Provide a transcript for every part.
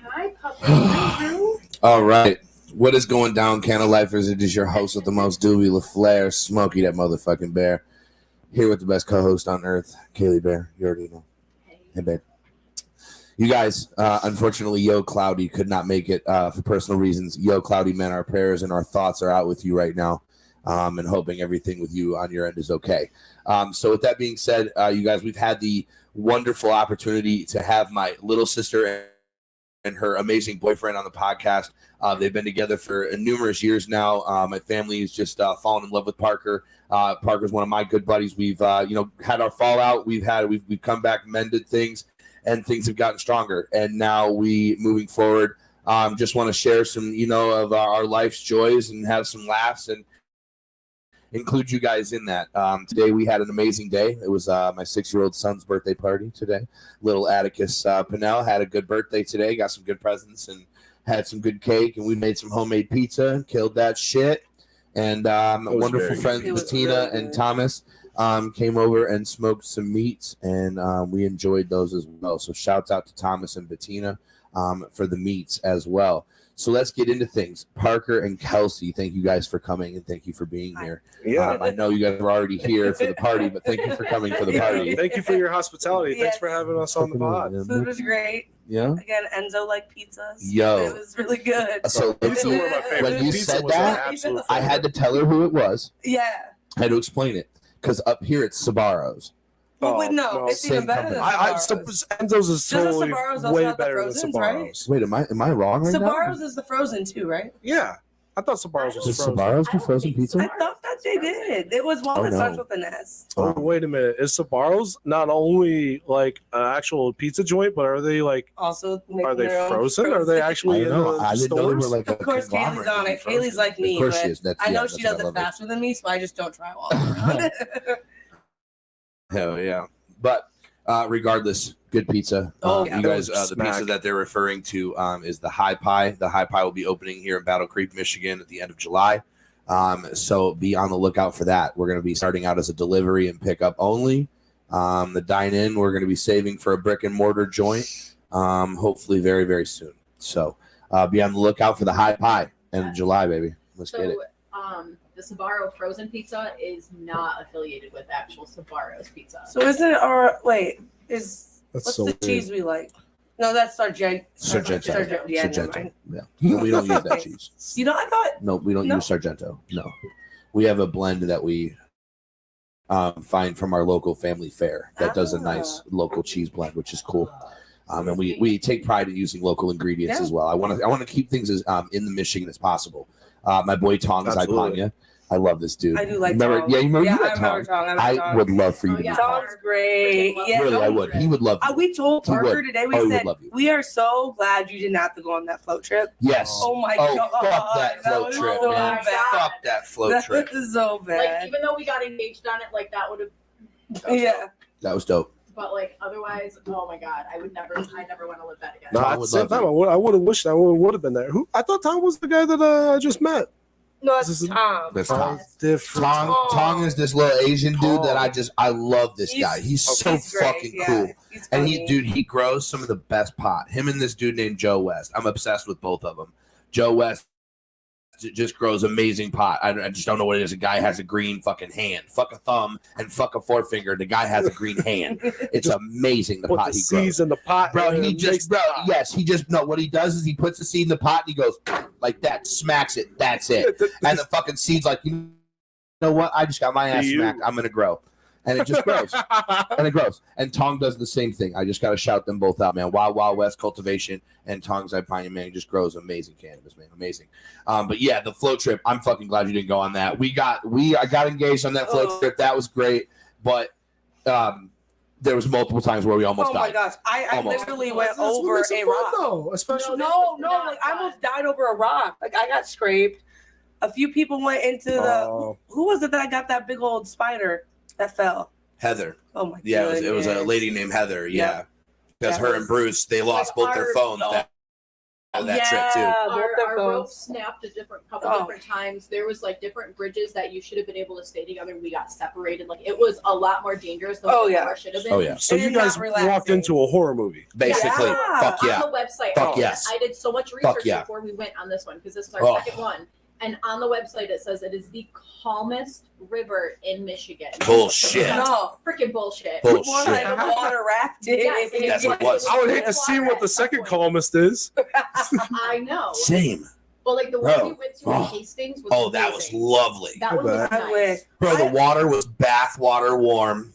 Hi, puppy. All right. What is going down, Candle Lifers? It is your host with the most, Doobie LaFleur, Smokey, that motherfucking bear. Here with the best co-host on earth, Kaylee Bear. You already know. Hey, babe. You guys, unfortunately, Cloudie could not make it for personal reasons. Cloudie, man, our prayers and our thoughts are out with you right now, and hoping everything with you on your end is okay. So with that being said, you guys, we've had the wonderful opportunity to have my little sister and her amazing boyfriend on the podcast. They've been together for numerous years now. My family has just fallen in love with Parker. Parker's one of my good buddies. We've had our fallout. We've come back, mended things, and things have gotten stronger. And now moving forward, just want to share some of our life's joys and have some laughs and include you guys in that. Today we had an amazing day. It was my 6-year-old son's birthday party today. Little Atticus Pinnell had a good birthday today. Got some good presents and had some good cake, and we made some homemade pizza and killed that shit. And wonderful friends Bettina and Thomas came over and smoked some meats, and we enjoyed those as well. So shouts out to Thomas and Bettina for the meats as well. So let's get into things. Parker and Kelsey, thank you guys for coming and thank you for being here. Yeah. I know you guys were already here for the party, but thank you for coming for the party. Thank you for your hospitality. Yes. Thanks for having us on the pod. Food was great. Yeah. Again, Enzo liked pizzas. Yo. It was really good. So Pizza were my favorite. when you Pizza said was my that, absolute I favorite. had to tell her who it was. Yeah. I had to explain it because up here it's Sabaros. Well, wait, no, it's same even better than company. Sbarro's. Enzo's is totally Sbarro's also way have the better than Frozens, right? Sbarro's. Wait, am I wrong right Sbarro's is the frozen too, right? Yeah, I thought Sbarro's was now? Does frozen. Sabaros do frozen pizza? I thought that they did. It was one Oh, that no. starts with an S. Oh, wait a minute. Is Sbarro's not only like an actual pizza joint, but are they like Also, making are they their own frozen? Are they I actually in don't know. the I didn't know they were stores? like a Of course, Kaylee's conglomerate. on it. Kaylee's like me, Of course but she is. I know she that's does what I it love faster than me, so I just don't try all around. Hell yeah. But regardless, good pizza. Oh, You guys, the Smack. pizza that they're referring to is the High Pie. The High Pie will be opening here in Battle Creek, Michigan at the end of July. So be on the lookout for that. We're going to be starting out as a delivery and pickup only. The dine-in, we're going to be saving for a brick and mortar joint, hopefully very, very soon. So be on the lookout for the High Pie end of July, baby. Let's get it. The Sbarro frozen pizza is not affiliated with actual Sbarro's pizza. So isn't it our wait? What's That's the cheese we like? No, that's Sargento. Sargento. Yeah, never Sargento. mind. Yeah. No, we don't use that cheese. You know, I thought No, we don't No. use Sargento. No. We have a blend that we find from our local family fair that does a nice local cheese blend, which is cool. And we take pride in using local ingredients Yeah. as well. I want to keep things as in the Michigan as possible. My boy Tong's Absolutely. Ipanya. I love this dude. I do like remember, Tong. Yeah, you remember Yeah, you I met remember Tong. Tong. I would love for you to yeah. meet Tong. Tong's great. Yeah, Really, I would. He would love you. we told He would. Parker today. We Oh, he would said love you. we are so glad you didn't have to go on that float trip. Yes. Oh my Oh, god! fuck that float was trip, so man. bad. Fuck that float That trip. was so Like, bad. even though we got engaged on it, like, that would have. Yeah. That was dope. But, like, otherwise, oh my God, I never want to live that again. No, Tom at the would same love time, you. I would have wished I would have been there. I thought Tom was the guy that I just met. No, This it's is- Tom. That's Tom. It's different. Tong is this little Asian dude that Tong. I love this guy. He's so He's great, fucking yeah. cool. He's And funny. he grows some of the best pot. Him and this dude named Joe West. I'm obsessed with both of them. Joe West just grows amazing pot. I just don't know what it is. A guy has a green fucking hand. Fuck a thumb and fuck a forefinger. The guy has a green hand. It's amazing the Put pot the he grows. seeds in the pot. Bro, and he it just, makes bro, the pot. yes, he just, no, what he does is he puts the seed in the pot and he goes like that, smacks it. That's it. And the fucking seed's like, you know what? I just got my ass You. smacked. I'm going to grow. And it just grows. And it grows. And Tong does the same thing. I just got to shout them both out, man. Wild Wild West Cultivation and Tong's Ipanya, man, just grows amazing cannabis, man. Amazing. But yeah, the float trip, I'm fucking glad you didn't go on that. I got engaged on that float trip. That was great. But there was multiple times where we almost Oh my died. goes! I Almost. literally went That's what over makes it a fun, rock. though, especially No, not like I fun. almost died over a rock. Like I got scraped. A few people went into the. Oh. Who was it that got that big old spider that fell? Heather. Oh my god! Yeah, it was a lady named Heather. Yeah. Because That her and was- Bruce, they lost both their phones. that trip too. Our rope snapped a couple different times. There was like different bridges that you should have been able to stay together. We got separated. Like it was a lot more dangerous than what should have been. Oh yeah. So It you is guys not relaxing. walked into a horror movie. Basically. Yeah. Fuck yeah. On the website, Fuck yes. I did so much research yeah. before we went on this one because this is our second one. And on the website, it says it is the calmest river in Michigan. Bullshit. No. Freaking bullshit. Bullshit. More like a water rafting. Yes, Yes, it was. I would hate to see what the second columnist is. I know. Same. Well, like the one we went to in Hastings was amazing. That was lovely. That one was I wish. nice. Bro, the water was bath water warm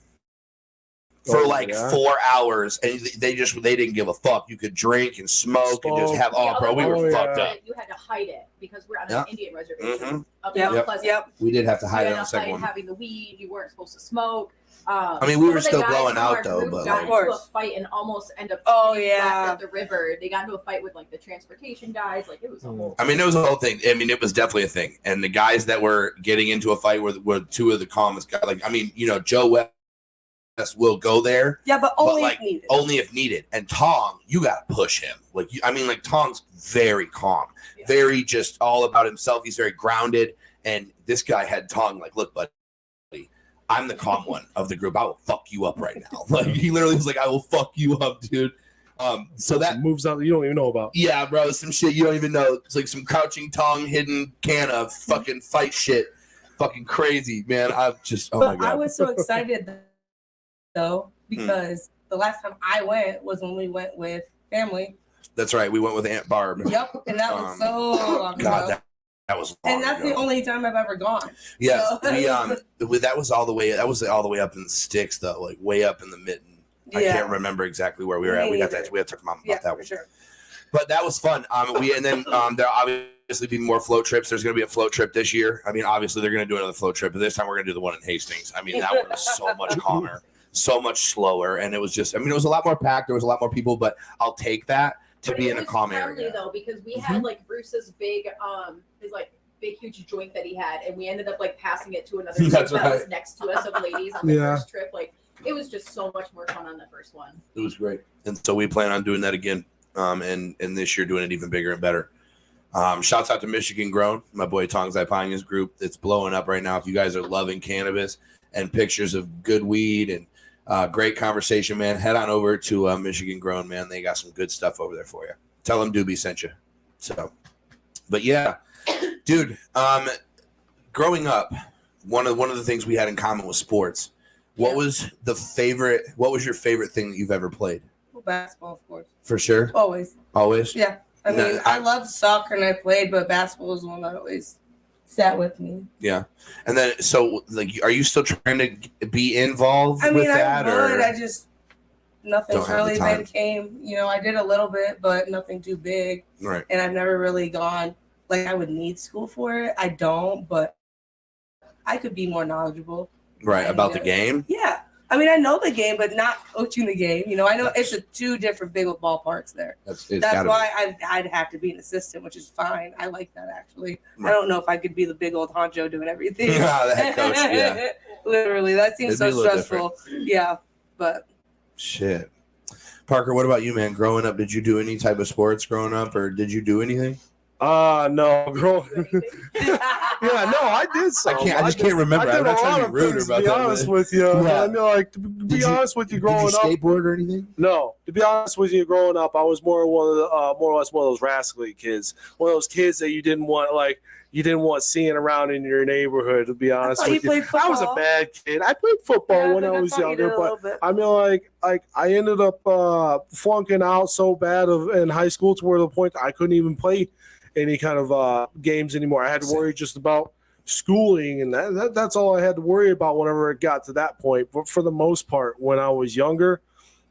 for 4 hours, and they didn't give a fuck. You could drink and smoke and just have. The Oh, other bro, we one were was fucked that up. You had to hide it because we're on an Indian reservation up in Yep. Mount Pleasant. Yep. We did have to hide You it had on the to hide second one. having the weed. You weren't supposed to smoke. I mean, we some were of the still guys blowing from out, our though, group but, got like- into a fight and almost end up getting left at the river. They got into a fight with like the transportation guys. Like it was a whole. I mean, it was a whole thing. I mean, it was definitely a thing. And the guys that were getting into a fight were two of the calmest guys. Like, I mean, Joe West will go there. Yeah, but only like, if needed. Only if needed. And Tong, you got to push him. Like, Tong's very calm, very just all about himself. He's very grounded. And this guy had Tong like, look, buddy, I'm the calm one of the group. I will fuck you up right now. Like, he literally was like, I will fuck you up, dude. So that moves out you don't even know about. Yeah, bro, some shit you don't even know. It's like some crouching Tong hidden can of fucking fight shit. Fucking crazy, man. I'm just my God. I was so excited though because the last time I went was when we went with family. That's right. We went with Aunt Barb. Yep, and that was so long God, ago. that was long And that's ago. the only time I've ever gone. Yeah, So- that was all the way up in the sticks though, like way up in the mitten. I can't remember exactly where we were at. We had to talk to Mom about that one. Sure. But that was fun. There'll obviously be more float trips. There's going to be a float trip this year. I mean, obviously they're going to do another float trip, but this time we're going to do the one in Hastings. I mean, that one was so much calmer, so much slower, and it was just. I mean, it was a lot more packed. There was a lot more people, but I'll take that to be in a calm area. Though, because we had like Bruce's big, his like big huge joint that he had, and we ended up like passing it to another group that was next to us of ladies on the first trip. Like it was just so much more fun on the first one. It was great, and so we plan on doing that again, and this year doing it even bigger and better. Shouts out to Michigan Grown, my boy Tong's Ipania's group. It's blowing up right now. If you guys are loving cannabis and pictures of good weed and great conversation, man, head on over to Michigan Grown, man. They got some good stuff over there for you. Tell them Doobie sent you. So, but yeah, dude, growing up, one of the things we had in common was sports. What was your favorite thing that you've ever played? Basketball, of course. For sure. Always. Yeah. I mean, I loved soccer and I played, but basketball was one that always sat with me. Yeah. And then, so, like, are you still trying to be involved with that? I would. Or I just, nothing's really time. came. I did a little bit, but nothing too big. Right. And I've never really gone, like, I would need school for it. I don't, but I could be more knowledgeable. Right. About the game? Yeah. I mean, I know the game, but not coaching the game. I know it's two different big ballparks there. That's why I'd have to be an assistant, which is fine. I like that, actually. Right. I don't know if I could be the big old honcho doing everything. Yeah, the head coach, yeah. Literally, that seems It'd be so a little stressful. Yeah, but. Shit. Parker, what about you, man? Growing up, did you do any type of sports growing up, or did you do anything? No, I did some. I just can't remember. I'm not trying to be rude about that. To be honest with you, I mean, like to be honest with you, growing up, skateboard or anything? No, to be honest with you, growing up, I was more or less one of those rascally kids. One of those kids that you didn't want seeing around in your neighborhood. To be honest with you, I was a bad kid. I played football when I was younger, but I mean, like I ended up flunking out so bad in high school to where the point that I couldn't even play any kind of games anymore. I had to worry just about schooling, and that's all I had to worry about whenever it got to that point. But for the most part, when I was younger,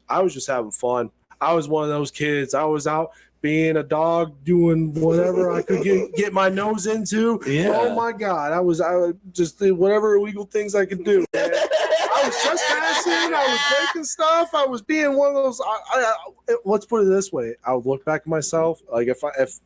I was just having fun. I was one of those kids. I was out being a dog, doing whatever I could get my nose into. Yeah. Oh my God. I was just did whatever illegal things I could do, man. I was trespassing. I was breaking stuff. I was being one of those. Let's put it this way. I would look back at myself. Like if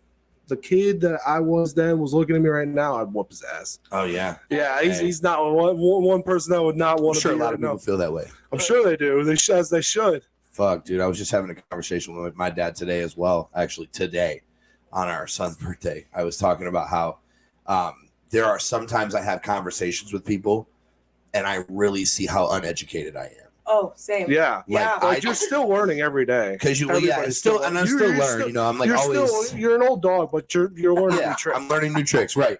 the kid that I was then was looking at me right now, I'd whoop his ass. Oh, yeah. Yeah, he's not one person that would not want to be. I'm sure a lot of people feel that way. I'm sure they do. As they should. Fuck, dude. I was just having a conversation with my dad today as well, actually today. on our son's birthday. I was talking about how there are sometimes I have conversations with people and I really see how uneducated I am. Oh, same. Yeah. Like, you're still learning every day. Because I'm still learning. I'm like always. You're an old dog, but you're learning new tricks. I'm learning new tricks, right?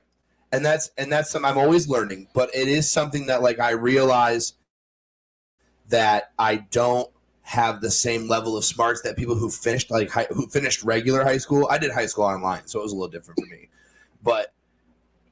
And that's something I'm always learning. But it is something that like I realize that I don't have the same level of smarts that people who finished who finished regular high school. I did high school online, so it was a little different for me. But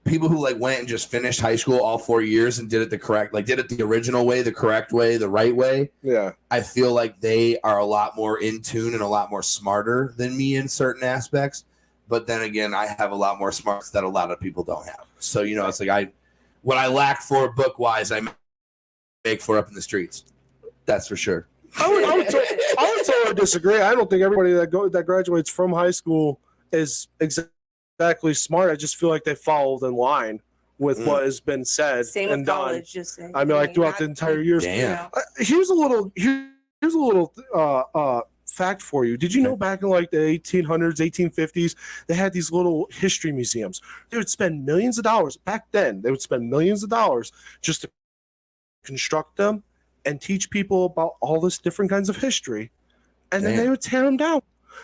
people who like went and just finished high school all 4 years and did it the original way, the correct way, the right way. Yeah. I feel like they are a lot more in tune and a lot more smarter than me in certain aspects. But then again, I have a lot more smarts that a lot of people don't have. So, it's like what I lack for book wise, I make for up in the streets. That's for sure. I would totally disagree. I don't think everybody that graduates from high school is exactly smart. I just feel like they followed in line with what has been said Same and with done. college, just saying. I mean, like throughout the entire years. Damn. Here's a little fact for you. Did you know back in like the 1800s, 1850s, they had these little history museums? They would spend millions of dollars back then. They would spend millions of dollars just to construct them and teach people about all this different kinds of history, and then they would tear them down.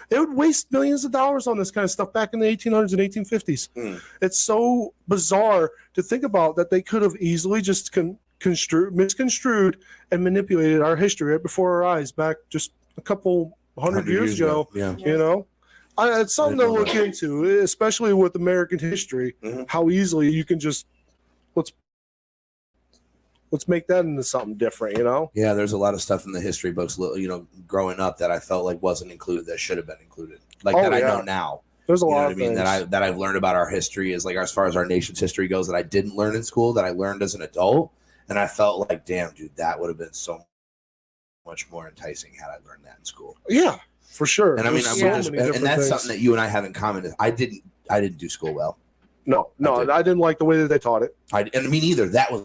They would waste millions of dollars on this kind of stuff back in the 1800s and 1850s. It's so bizarre to think about that they could have easily just misconstrued and manipulated our history right before our eyes back just a couple hundred years ago. Yeah. It's something to look into, especially with American history, how easily you can just let's make that into something different, Yeah, there's a lot of stuff in the history books, growing up that I felt like wasn't included that should have been included. I know now. There's a lot of things that I've learned about our history is like as far as our nation's history goes that I didn't learn in school that I learned as an adult, and I felt like, damn, dude, that would have been so much more enticing had I learned that in school. Yeah, for sure. And I mean, and that's something that you and I have in common. Is I didn't do school well. No, I didn't like the way that they taught it. And me neither. That was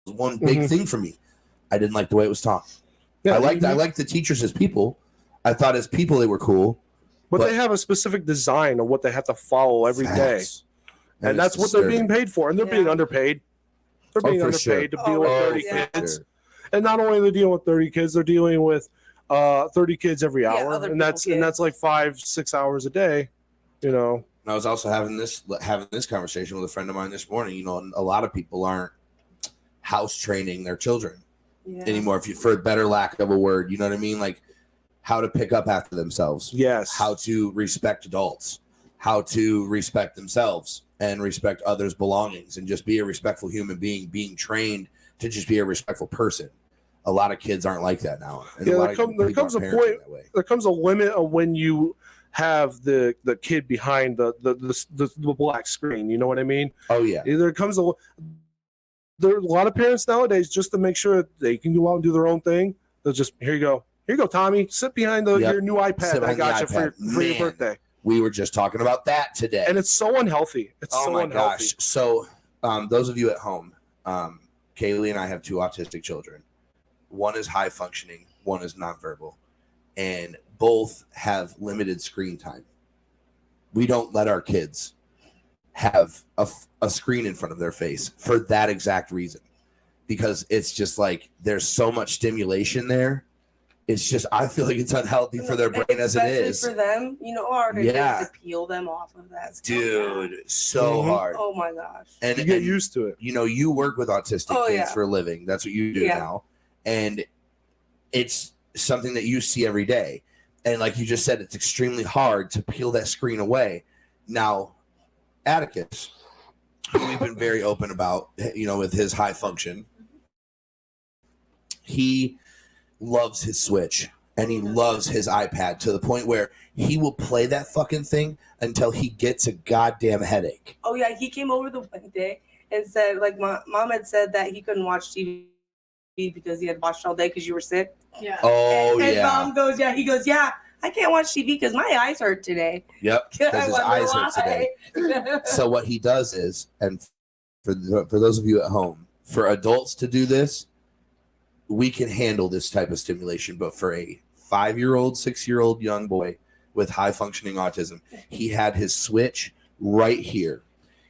one big thing for me. I didn't like the way it was taught. I liked the teachers as people. I thought as people they were cool. But they have a specific design of what they have to follow every day. And that's what they're being paid for. And they're being underpaid. They're being underpaid to deal with 30 kids. Sure. And not only are they dealing with 30 kids, they're dealing with 30 kids every hour. And that's like 5-6 hours a day, And I was also having this conversation with a friend of mine this morning. A lot of people aren't house training their children anymore, for a better lack of a word. You know what I mean? Like how to pick up after themselves. Yes. How to respect adults. How to respect themselves and respect others' belongings and just be a respectful human being trained to just be a respectful person. A lot of kids aren't like that now. And there comes a point. There comes a limit of when you have the kid behind the black screen. You know what I mean? Oh yeah. There are a lot of parents nowadays just to make sure that they can go out and do their own thing. They'll just here you go, Tommy, sit behind your new iPad I got you for your birthday. We were just talking about that today, and it's so unhealthy. Gosh. So, those of you at home, Kaylee and I have 2 autistic children. One is high functioning, one is nonverbal, and both have limited screen time. We don't let our kids have a screen in front of their face for that exact reason, because it's just like there's so much stimulation there. It's just I feel like it's unhealthy for their brain as it is. For them, how hard it is to peel them off of that. Dude, so hard. Oh my gosh. And you get used to it. You work with autistic kids for a living. That's what you do now. And it's something that you see every day. And like you just said, it's extremely hard to peel that screen away. Now, Atticus, who we've been very open about, with his high function, he loves his Switch and he loves his iPad to the point where he will play that fucking thing until he gets a goddamn headache. Oh yeah, he came over the one day and said, like, mom had said that he couldn't watch TV because he had watched all day because you were sick. Yeah. Oh and mom goes, he goes, I can't watch TV because my eyes hurt today. Yep, because his eyes hurt today. So what he does is, and for those of you at home, for adults to do this, we can handle this type of stimulation. But for a 5-year-old, 6-year-old young boy, with high functioning autism. He had his Switch right here.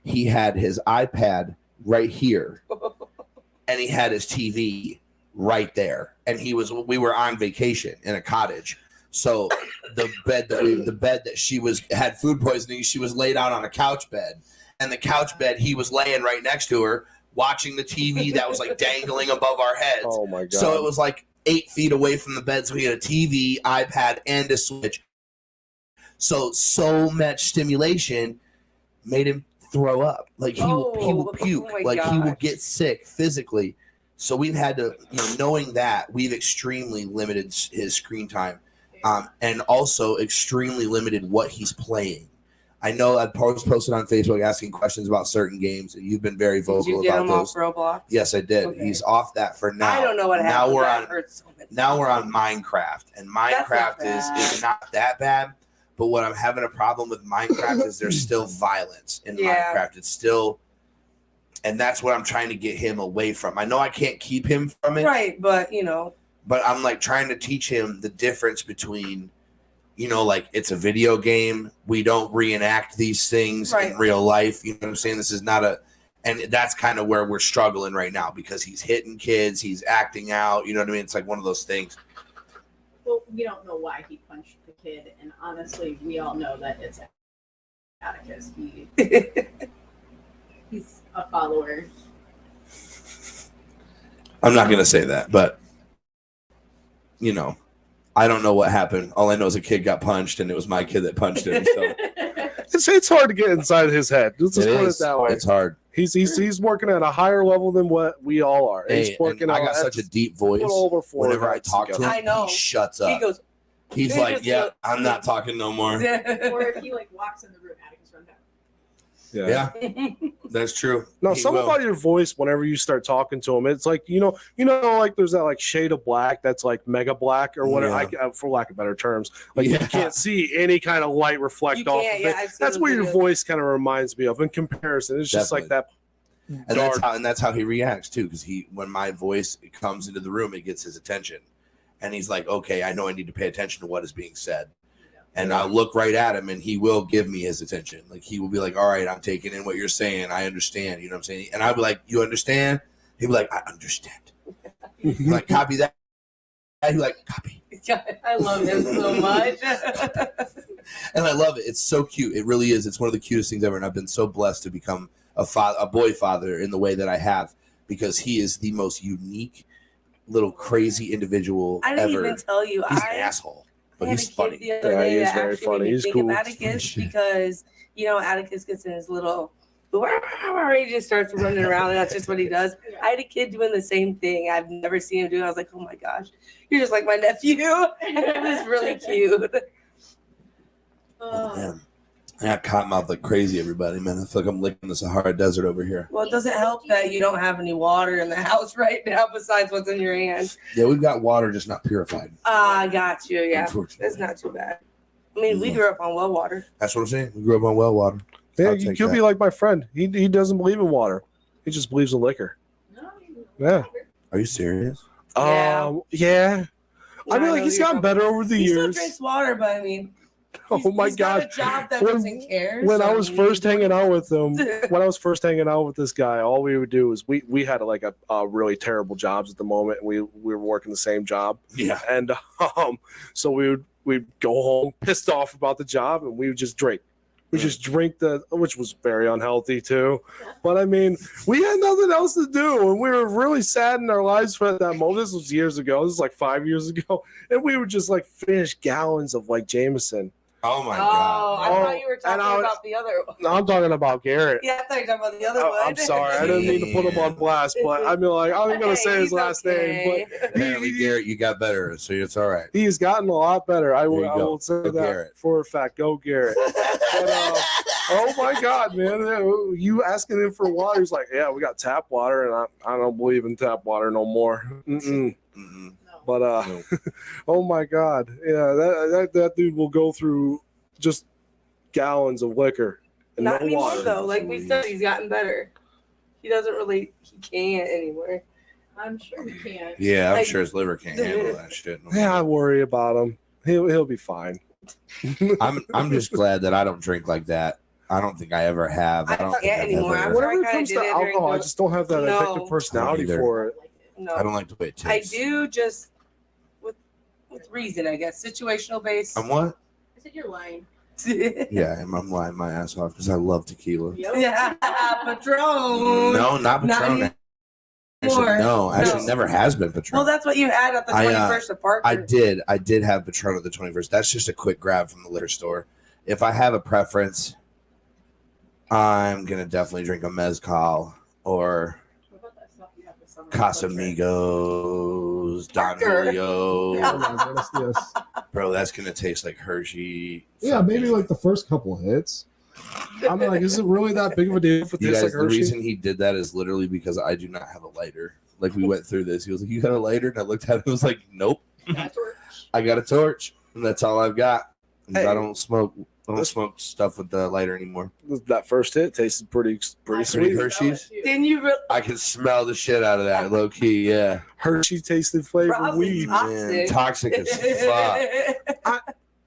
He had his iPad right here. And he had his TV right there. And we were on vacation in a cottage. So the bed that she had food poisoning, she was laid out on a couch bed. And the couch bed, he was laying right next to her, watching the TV that was like dangling above our heads. Oh my God. So it was like 8 feet away from the bed. So he had a TV, iPad, and a Switch. So much stimulation made him throw up. Like he will puke. He will get sick physically. So we've had to, knowing that, we've extremely limited his screen time, and also extremely limited what he's playing. I know I posted on Facebook asking questions about certain games, and you've been very vocal Did you get about him those. off Roblox? Yes, I did. Okay. He's off that for now. I don't know what happened. Now we're on Minecraft, and Minecraft is not that bad. But what I'm having a problem with Minecraft is there's still violence in Minecraft. It's still, and that's what I'm trying to get him away from. I know I can't keep him from it, right? But but I'm like trying to teach him the difference between, like it's a video game. We don't reenact these things in real life. You know what I'm saying? This is not and that's kind of where we're struggling right now because he's hitting kids, he's acting out. You know what I mean? It's like one of those things. Well, we don't know why he punched the kid, and honestly, we all know that it's Atticus. He's a follower. I'm not gonna say that, but I don't know what happened. All I know is a kid got punched, and it was my kid that punched him. So it's hard to get inside his head. Let's just put it that way. It's hard. He's working at a higher level than what we all are. Hey, I got such a deep voice. Whenever I talk to him, he shuts up. He goes. He's like, "Yeah, I'm not talking no more." Or if he walks in the room, Atticus runs out. Yeah, that's true. No, something about your voice whenever you start talking to him, it's like like there's that shade of black that's like mega black or whatever, for lack of better terms. You can't see any kind of light reflect off of it. That's what your voice kind of reminds me of in comparison. It's just like that. And that's how he reacts too, because when my voice comes into the room, it gets his attention, and he's like, "Okay, I know I need to pay attention to what is being said." And I'll look right at him, and he will give me his attention. He will be like, "All right, I'm taking in what you're saying. I understand." You know what I'm saying? And I'll be like, "You understand?" He'll be like, "I understand." Like, copy that. He'll be like, "Copy." I love him so much. And I love it. It's so cute. It really is. It's one of the cutest things ever. And I've been so blessed to become a boy father in the way that I have, because he is the most unique little crazy individual ever. I didn't even tell you. He's an asshole. But he's funny. He is very funny. He's cool. Atticus, because Atticus gets in his little, he just starts running around, and that's just what he does. I had a kid doing the same thing. I've never seen him do it. I was like, oh my gosh, you're just like my nephew. And it was really cute. Man. I got cottonmouth like crazy, everybody, man. I feel like I'm licking the Sahara Desert over here. Well, it doesn't help that you don't have any water in the house right now besides what's in your hand. Yeah, we've got water, just not purified. I got you. Yeah, it's not too bad. I mean, we grew up on well water. That's what I'm saying. We grew up on well water. Yeah, you could be like my friend. He doesn't believe in water. He just believes in liquor. Yeah. Are you serious? Yeah. I mean, he's gotten better over the years. He still drinks water, but I mean. Oh my God! Got a job that doesn't care. When I was first hanging out with him, when I was first hanging out with this guy, all we would do is we had a really terrible jobs at the moment. And we were working the same job. Yeah. And so we'd go home pissed off about the job, and we would just drink. We just drink which was very unhealthy too. But I mean, we had nothing else to do, and we were really sad in our lives for that moment. This was years ago. This was 5 years ago, and we would just finish gallons of Jameson. Oh my God! I thought you were talking about the other one. No, I'm talking about Garrett. Yeah, I thought you were talking about the other one. I'm sorry, I didn't mean to put him on blast, but I mean, I'm gonna say his last name. But apparently, Garrett, you got better, so it's all right. He's gotten a lot better. I will say that Garrett. For a fact. Go Garrett! But, oh my God, man! You asking him for water? He's like, yeah, we got tap water, and I don't believe in tap water no more. Mm-mm. Mm-mm. But oh my God, yeah, that dude will go through just gallons of liquor and not no anymore water. though. Like we said, he's gotten better. He can't anymore. I'm sure he can. Yeah, I'm sure his liver can't handle that shit. Yeah, I worry about him. He'll be fine. I'm just glad that I don't drink like that. I don't think I ever have. I don't think I've anymore. ever- Whenever it comes to alcohol, I just don't have that addictive personality either. for it. No, I don't like the way it tastes. I do just with reason, I guess, situational based. I'm what? I said you're lying. Yeah, I'm lying my ass off because I love tequila. Yep. Yeah, Patron. No, not Patron. Actually, never has been Patron. Well, that's what you had at the 21st at Parker. I did have Patron at the 21st. That's just a quick grab from the liquor store. If I have a preference, I'm gonna definitely drink a mezcal or Casamigos, Don Julio. Yes. Bro, that's gonna taste like Hershey. Yeah, maybe like the first couple hits. I'm like, is it really that big of a deal if it You tastes guys, like the Hershey? reason he did that is literally because I do not have a lighter. Like, we went through this. He was like, "You got a lighter?" And I looked at it and was like, "Nope, I got a torch, and that's all I've got." Hey. I don't smoke stuff with the lighter anymore. That first hit tasted pretty Pretty sweet. Hershey's. Didn't you? I can smell the shit out of that, low key. Yeah, Hershey tasted flavored Probably weed. man, toxic as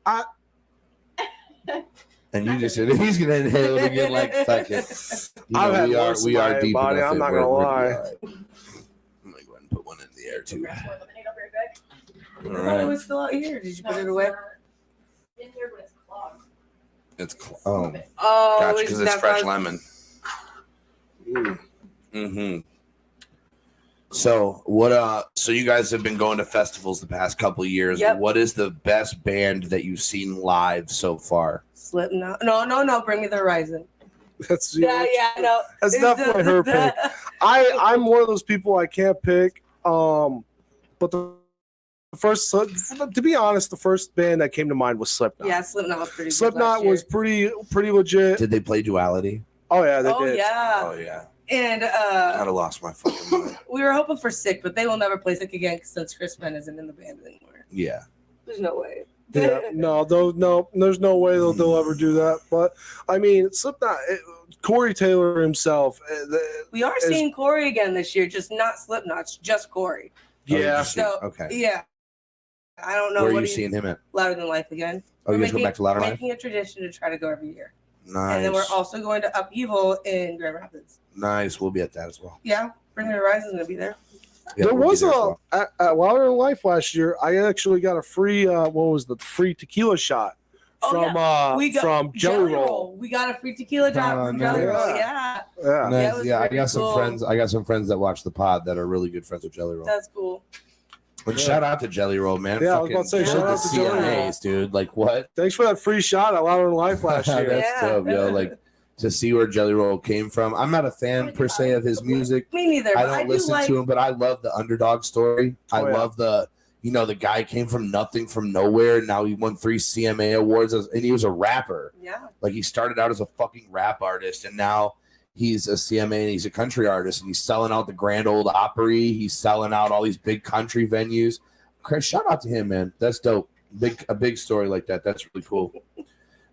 fuck. And you just said he's gonna inhale it again like fuck it. You I've know, had we most are of my deep body, enough. I'm in not where gonna we're lie. all right. I'm gonna go ahead and put one in the air too. I All thought it right, was still out here. Did you put it away? In here, but it's clogged. oh, Oh, gotcha, because it's that's fresh why- lemon. Mm-hmm. So what? So you guys have been going to festivals the past couple of years. Yep. What is the best band that you've seen live so far? Slipknot. No. Bring Me the Horizon. That's No. That's definitely her pick. I'm one of those people I can't pick. But the first, to be honest, the first band that came to mind was Slipknot. Yeah, Slipknot was pretty. good Slipknot last was year. pretty legit. Did they play Duality? Oh yeah, they Oh did. yeah. Oh yeah. And I'd have lost my fucking mind. we were hoping for Sick, but they will never play Sick again since Chris Penn isn't in the band anymore. Yeah. There's no way. Yeah, no, there's no way they'll ever do that. But I mean, Slipknot, Corey Taylor himself. We are seeing Corey again this year, just not Slipknot, it's just Corey. Yeah. So Okay. yeah, I don't know. Where are what you he- seeing him at? Louder Than Life again. Oh, you We're guys go back to Louder Life? Making a tradition to try to go every year, Nice. and then we're also going to Upheaval in Grand Rapids. Nice. We'll be at that as well. Yeah, Bring Me the Horizon's gonna be there. Yeah, There we'll be was there as well. at Wilder in Life last year. I actually got a free free tequila shot Oh, from Jelly Roll. We got a free tequila drop from Jelly nice. Roll. Yeah, Yeah. Nice. it was Yeah, I pretty got some cool. friends. I got some friends that watch the pod that are really good friends with Jelly Roll. that's cool. And shout out to Jelly Roll, man. Yeah, I was about to say, Fucking shout out the to Jelly Roll. CMAs, dude. Like what? Thanks for that free shot at Wilder in Life last year. That's Yeah. dope, yo. Like to see where Jelly Roll came from. I'm not a fan per se of his music. Me neither. I but don't do listen like, to him, but I love the underdog story. I Oh, yeah. love the guy came from nothing, from nowhere. And now he won 3 CMA awards, and he was a rapper. Yeah, Like he started out as a fucking rap artist, and now he's a CMA and he's a country artist, and he's selling out the Grand Ole Opry. He's selling out all these big country venues. Chris, shout out to him, man. That's dope. A big story like that. That's really cool.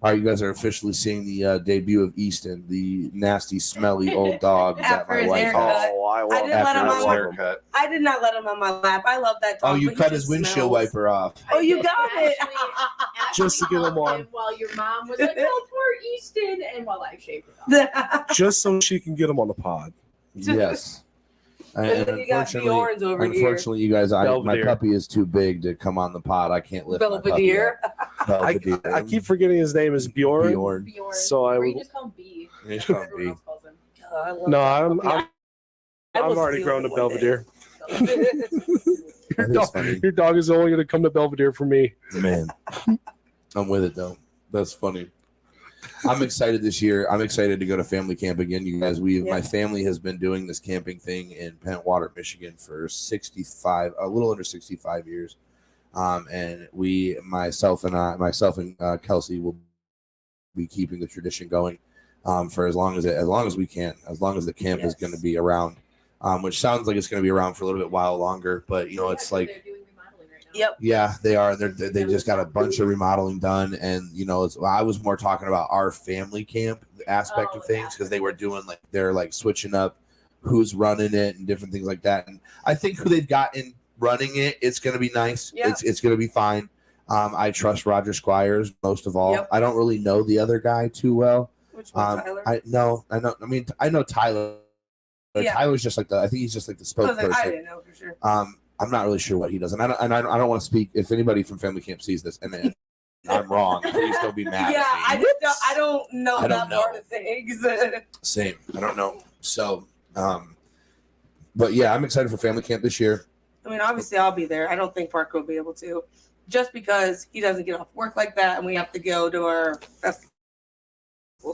All right, you guys are officially seeing the debut of Easton, the nasty, smelly old dog that After my his wife haircut. has. Oh, I love I didn't let After him his on my- haircut. I did not let him on my lap. I love that dog. Oh, you but he cut his just windshield smells. wiper off. Oh, you got it. Just to get him on. While your mom was like, "Oh, poor Easton," and while I shaved it off. Just so she can get him on the pod. Yes. And then you got Bjorn's over here. unfortunately, you guys, my Belvedere. puppy is too big to come on the pod. I can't lift Belvedere. my puppy up. I keep forgetting his name is Bjorn. Bjorn. Bjorn. So I or you would- just call him B. You just call him Everyone B. else calls him. Oh, I love No, that. I'm I will already steal grown to him one day. Belvedere. Your That is dog, funny. your dog is only going to come to Belvedere for me. Man, I'm with it though. That's funny. I'm excited this year. I'm excited to go to family camp again. You guys, my family has been doing this camping thing in Pentwater, Michigan for a little under 65 years. And myself and Kelsey will be keeping the tradition going for as long as we can, as long as the camp is going to be around. Which sounds like it's going to be around for a little bit while longer, but it's like. They're doing remodeling right now. Yep. Yeah, they are. They just got a bunch of remodeling done, and I was more talking about our family camp aspect of things because they were doing they're switching up who's running it and different things like that. And I think who they've got in running it, it's going to be nice. Yeah. It's going to be fine. I trust Roger Squires most of all. Yep. I don't really know the other guy too well. Which one, Tyler? I know. I know Tyler. But Yeah. Tyler's just like I think he's just like the spokesperson. I didn't know for sure. I'm not really sure what he does, and I don't want to speak. If anybody from family camp sees this, and then I'm wrong, please don't be mad. Yeah, at me. I don't know that part of things. Same. I don't know. So, but yeah, I'm excited for family camp this year. I mean, obviously, I'll be there. I don't think Parker will be able to, just because he doesn't get off work like that, and we have to go to our festival.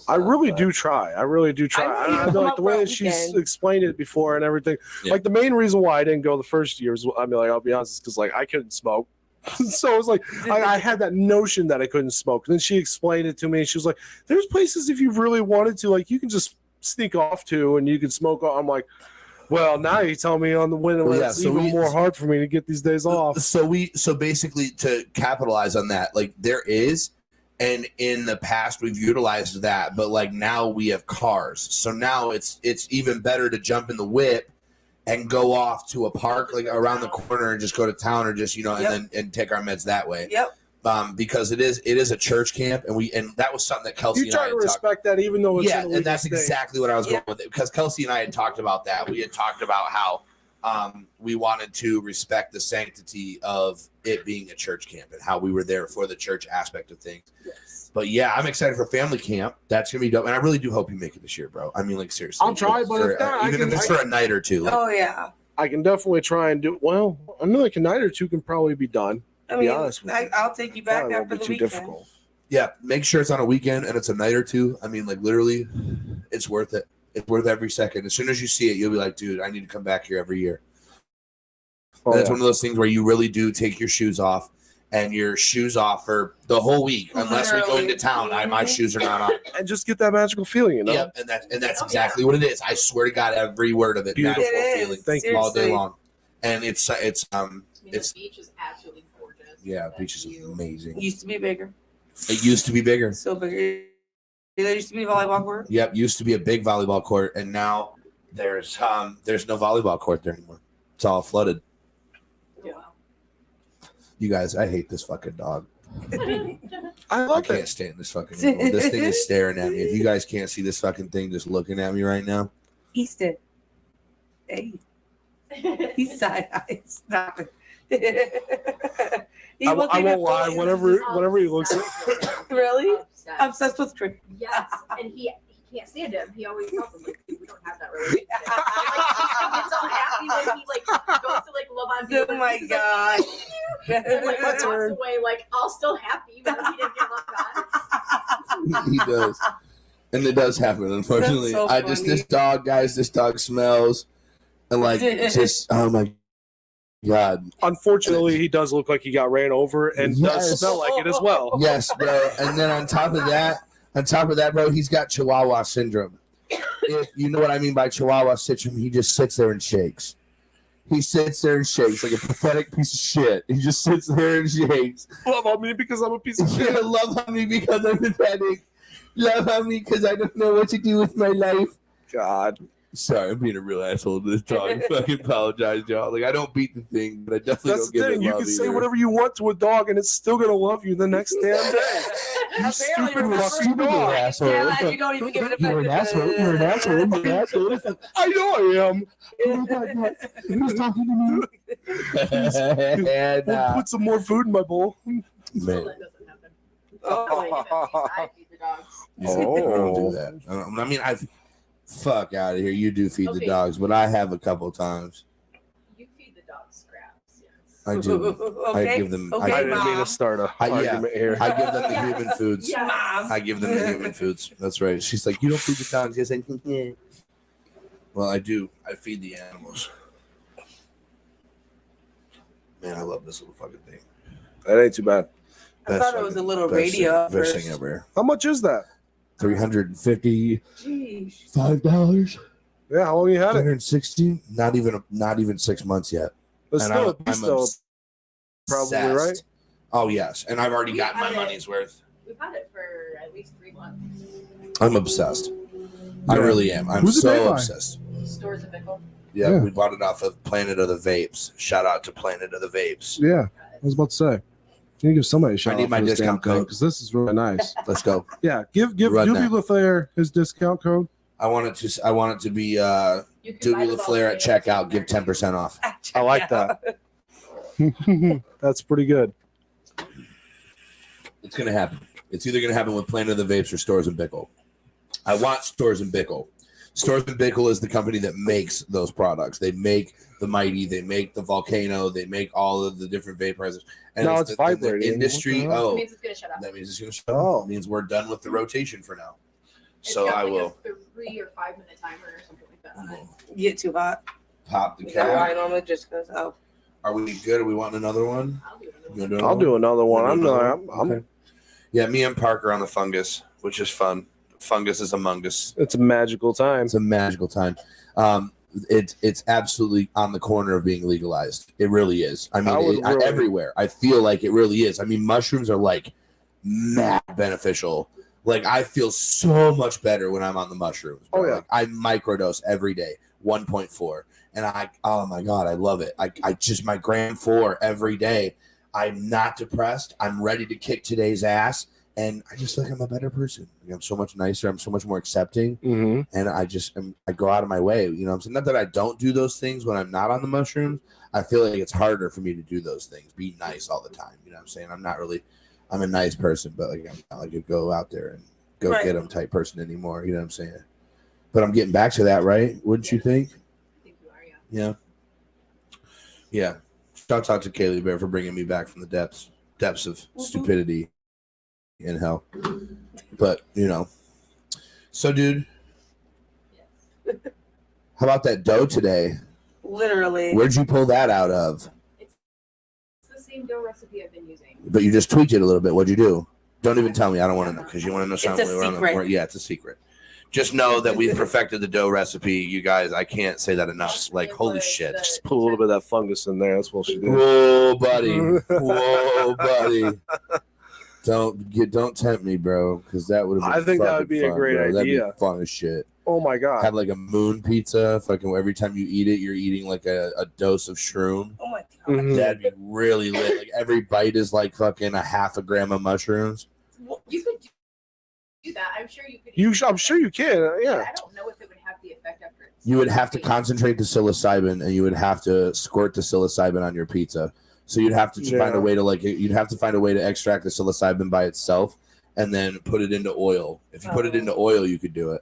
I really do try. I really do try. I I like the way that she's explained it before and everything. Yeah. Like the main reason why I didn't go the first year is, I mean, like I'll be honest, because like I couldn't smoke. So it was like I had that notion that I couldn't smoke. And then she explained it to me, and she was like, "There's places if you really wanted to, like you can just sneak off to, and you can smoke." I'm like, well, now you tell me on the win, it's even more hard for me to get these days off. So basically to capitalize on that, like there is. And in the past, we've utilized that, but like now we have cars. So now it's even better to jump in the whip and go off to a park like around the corner and just go to town or just and take our meds that way. Yep. Because it is a church camp, and that was something that Kelsey and I try to respect that, even though it's and that's exactly what I was going with it, because Kelsey and I had talked about that. We had talked about how we wanted to respect the sanctity of it being a church camp and how we were there for the church aspect of things. Yes. But yeah, I'm excited for family camp. That's gonna be dope, and I really do hope you make it this year, bro. I mean, like seriously, I'll try, but if not, even if it's for a night or two. Like, Oh yeah. I can definitely try and do. Well, I know like a night or two can probably be done. I mean, I'll take you back after the weekend. Difficult. Yeah, make sure it's on a weekend and it's a night or two. I mean, like literally, it's worth it. It's worth every second. As soon as you see it, you'll be like, dude, I need to come back here every year. And it's one of those things where you really do take your shoes off, and your shoes off for the whole week, unless we go into town. My shoes are not on, and just get that magical feeling, you know. Yep, and that's exactly what it is. I swear to God, every word of it, Beautiful. magical feeling, Thank you all day long. And it's the beach is absolutely gorgeous. Yeah, beach is amazing. It used to be bigger. It used to be bigger. So bigger. There used to be a volleyball court. Yep, used to be a big volleyball court, and now there's no volleyball court there anymore. It's all flooded. You guys, I hate this fucking dog. I can't stand this fucking animal. This thing is staring at me. If you guys can't see this fucking thing just looking at me right now. Easton. Hey. He's side-eyed. Stop it. I won't lie. Whenever he looks at Really? Obsessed with Trick. Yes. And he can't stand him. He always tells him, like, we don't have that relationship. He gets all happy when he goes to love on people. Oh my god. And walks away all still happy even though he didn't get loved on. He does. And it does happen, unfortunately. So this dog smells and just oh my God. Unfortunately, he does look like he got ran over and does smell like it as well. Yes, bro. And then on top of that, bro, he's got Chihuahua syndrome. If you know what I mean by Chihuahua syndrome, he just sits there and shakes. He sits there and shakes like a pathetic piece of shit. He just sits there and shakes. Love on me because I'm a piece of shit. Love on me because I'm pathetic. Love on me because I don't know what to do with my life. God. Sorry, I'm being a real asshole to this dog. I fucking apologize, y'all. I don't beat the thing, but I definitely That's don't get the thing. You can say whatever you want to a dog, and it's still gonna love you the next damn day. You stupid fucking dog. Asshole. Yeah, you don't even give it a You're an asshole. You're an asshole. You're an asshole. I know I am. Who's talking to me? And, We'll put some more food in my bowl. man. That doesn't happen. I feed the dogs. I don't do that. I mean, fuck out of here. You do feed the dogs, but I have a couple times. You feed the dogs scraps, yes. I do. Okay. I give them. I didn't mean to start a argument here. I give them the human foods. Yes. I give them the human foods. That's right. She's like, you don't feed the dogs. Yes, I can. Well, I do. I feed the animals. Man, I love this little fucking thing. That ain't too bad. I thought it was a little radio. Best thing ever. How much is that? $355. Jeez. Yeah, how long you had it? 160. Not even 6 months yet. But still, probably right. Oh yes, and I've already got my money's worth. We've had it for at least 3 months. I'm obsessed. I really am. I'm Who's it made so by? obsessed. Stores of Pickle. Yeah, we bought it off of Planet of the Vapes. Shout out to Planet of the Vapes. Yeah, I was about to say. Can you give somebody a shout I need out my for this discount damn thing? code. Because this is really nice. Let's go. Yeah, give Run Doobie that. LaFleur his discount code. I want it to be You can buy Doobie the LaFleur at volcanoes checkout. Give in 10% off. I like that. That's pretty good. It's gonna happen. It's either gonna happen with Planet of the Vapes or Stores and Bickle. I want Stores and Bickle. Stores and Bickle is the company that makes those products. They make the Mighty, they make the Volcano, they make all of the different vaporizers. And No, it's it's the vibrating. industry. What the hell? It Oh, means it's gonna shut up. that means it's gonna shut Oh. off. It means we're done with the rotation for now. It's So got I like will a 3 or 5 minute timer or something like that on it. Get too hot. pop the Is that why I cap. normally just goes, oh. Are we good? Are we wanting another one? I'll do You it. wanna I'll do another one. I'm not. I'm. Okay. Yeah, me and Parker on the fungus, which is fun. Fungus is among us. It's a magical time. It's a magical time. It's absolutely on the corner of being legalized. It really is. I mean, everywhere. I feel like it really is. I mean, mushrooms are like mad beneficial. Like I feel so much better when I'm on the mushrooms. Bro. Oh, yeah. Like, I microdose every day, 1.4, and oh my god, I love it. I just my gram 4 every day. I'm not depressed. I'm ready to kick today's ass. And I just feel like I'm a better person. Like, I'm so much nicer. I'm so much more accepting. Mm-hmm. And I go out of my way. You know what I'm saying? Not that I don't do those things when I'm not on the mushrooms. I feel like it's harder for me to do those things. Be nice all the time. You know what I'm saying? I'm a nice person, but like I'm not like a go out there and go get them type person anymore. You know what I'm saying? But I'm getting back to that, right? Wouldn't you think? I think you are, yeah. Yeah. Shout out to Kaylee Bear for bringing me back from the depths of stupidity in hell. But so dude, how about that dough today? Literally. Where'd you pull that out of? It's the same dough recipe I've been using. But you just tweaked it a little bit. What'd you do? Don't even tell me. I don't want to know because you want to know something. It's a secret. Yeah, it's a secret. Just know that we've perfected the dough recipe, you guys. I can't say that enough. Like, holy shit. Just put a little bit of that fungus in there. That's what she did. Whoa, buddy. Whoa, buddy. Don't tempt me, bro, because that would have been I think that fucking would be fun, a great bro. That'd idea. be fun as shit. Oh my god. Have like a moon pizza. Fucking every time you eat it, you're eating like a dose of shroom. Oh my god. Mhm. That'd be really lit. Like every bite is like fucking a half a gram of mushrooms. You could do that. I'm sure you could. I'm sure you can. Yeah. I don't know if it would have the effect after it's You would have to concentrate the psilocybin, and you would have to squirt the psilocybin on your pizza. So you'd have to find a way to extract the psilocybin by itself, and then put it into oil. If you put it into oil, you could do it.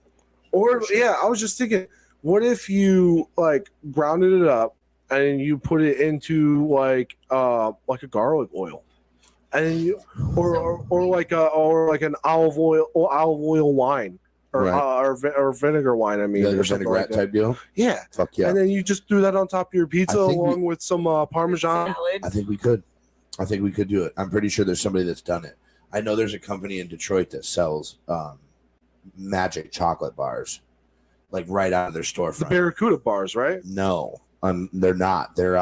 Or I was just thinking, what if you like grounded it up and you put it into like a garlic oil, and you or like an olive oil wine or vinegar wine. I mean, Like a or something vinaigrette like that. type deal. Yeah. Fuck yeah. And then you just threw that on top of your pizza I think along with some Parmesan. Salad. I think we could. Do it. I'm pretty sure there's somebody that's done it. I know there's a company in Detroit that sells magic chocolate bars, like right out of their storefront. The Barracuda bars, right? No, they're not. They're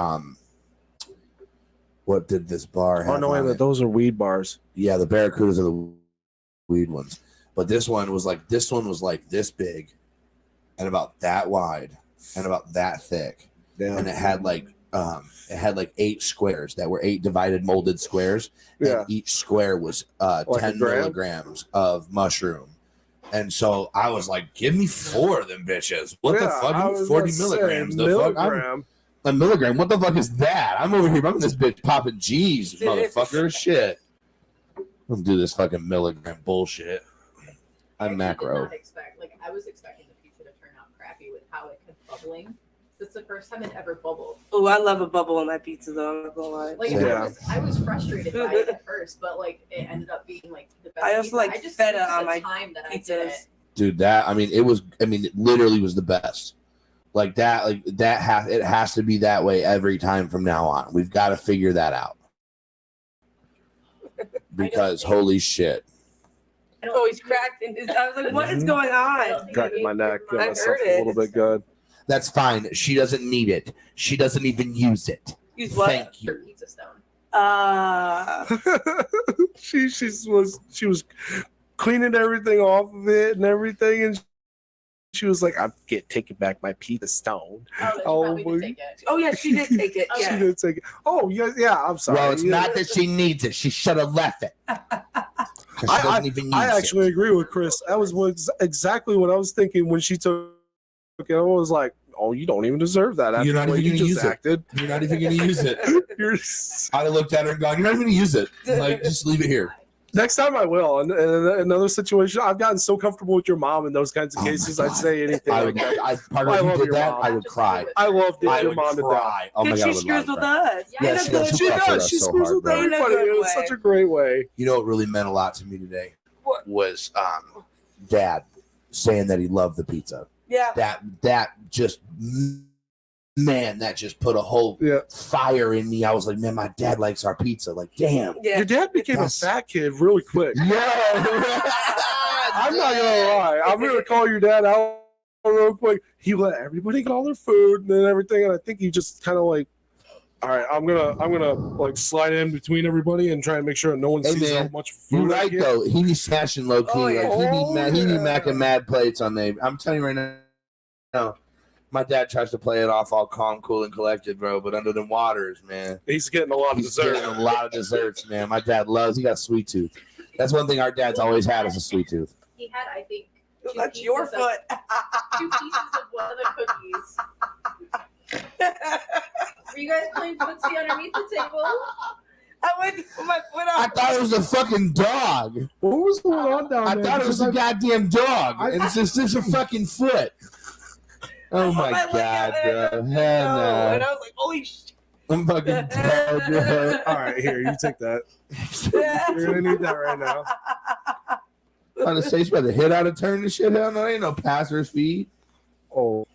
what did this bar have? Oh no, wait a minute. Those are weed bars. Yeah, the Barracudas are the weed ones. But this one was like this big and about that wide and about that thick. Damn. And it had like 8 squares that were 8 divided molded squares. Yeah. And each square was 10 milligrams of mushroom. And so I was like, give me 4 of them bitches. What the fuck? 40 milligrams. The fuck? A milligram? What the fuck is that? I'm over here. I'm this bitch popping G's, motherfucker. Shit. Don't do this fucking milligram bullshit. I'm macro. I was expecting the pizza to turn out crappy with how it kept bubbling. It's the first time it ever bubbled. Oh, I love a bubble in my pizza though. I'm not gonna lie. Like I was frustrated by it at first, but like it ended up being like the best. I also like feta on my time that pizzas. Dude, it literally was the best. Like that, it has to be that way every time from now on. We've got to figure that out. Because holy shit. Oh, he's cracked in his. I was like, what is going on? Cracked my neck. Got I myself heard a it. little bit good. That's fine. She doesn't need it. She doesn't even use it. Use what? Thank you. Pizza stone. She was cleaning everything off of it and everything, and She was like, "I'm taking back my pizza stone." Oh, take it. Oh yeah, she did take it. She Yeah. did take it. Oh yeah. I'm sorry. Well, it's not that she needs it. She should have left it. I actually agree with Chris. That was exactly what I was thinking when she took it. I was like, "Oh, you don't even deserve that. You're not even going to use acted. it. You're not even going to use it." I looked at her and gone, "You're not even going to use it. Like, just leave it here." Next time I will. In another situation, I've gotten so comfortable with your mom in those kinds of cases. I'd say anything like that. I love you did that, I would cry. I loved it. I your would mom cry. Oh my God, She screws with us. Yeah, she does. She screws with everybody. It's such a great way. You know what really meant a lot to me today? What? Was Dad saying that he loved the pizza. Yeah. That just, man, that just put a whole fire in me. I was like, man, my dad likes our pizza. Like, damn. Yeah. Your dad became a fat kid really quick. Yeah. I'm not gonna lie. I'm gonna call your dad out real quick. He let everybody get all their food and everything, and I think he just kind of like, all right, I'm gonna like slide in between everybody and try and make sure no one sees how much food. You're right though. He be smashing low key. Oh, yeah. Like, he be macking mad plates on me. I'm telling you right now. My dad tries to play it off all calm, cool, and collected, bro. But under the waters, man, he's getting a lot of desserts. Getting a lot of desserts, man. My dad loves. He got sweet tooth. That's one thing our dad's always had is a sweet tooth. He had, I think, That's your foot. 2 pieces of one of the cookies. Were you guys playing footsie underneath the table? I went to put my foot I on. thought it was a fucking dog. What was going on down there? I thought it was a goddamn dog, and it's just a fucking foot. Oh my God, bro! Hell no. And I was like, holy shit. I'm fucking dead, bro. All right, here, you take that. You're gonna need that right now. I'm trying to say, you better hit out a turn and shit. Hell no, ain't no passer's fee. Oh,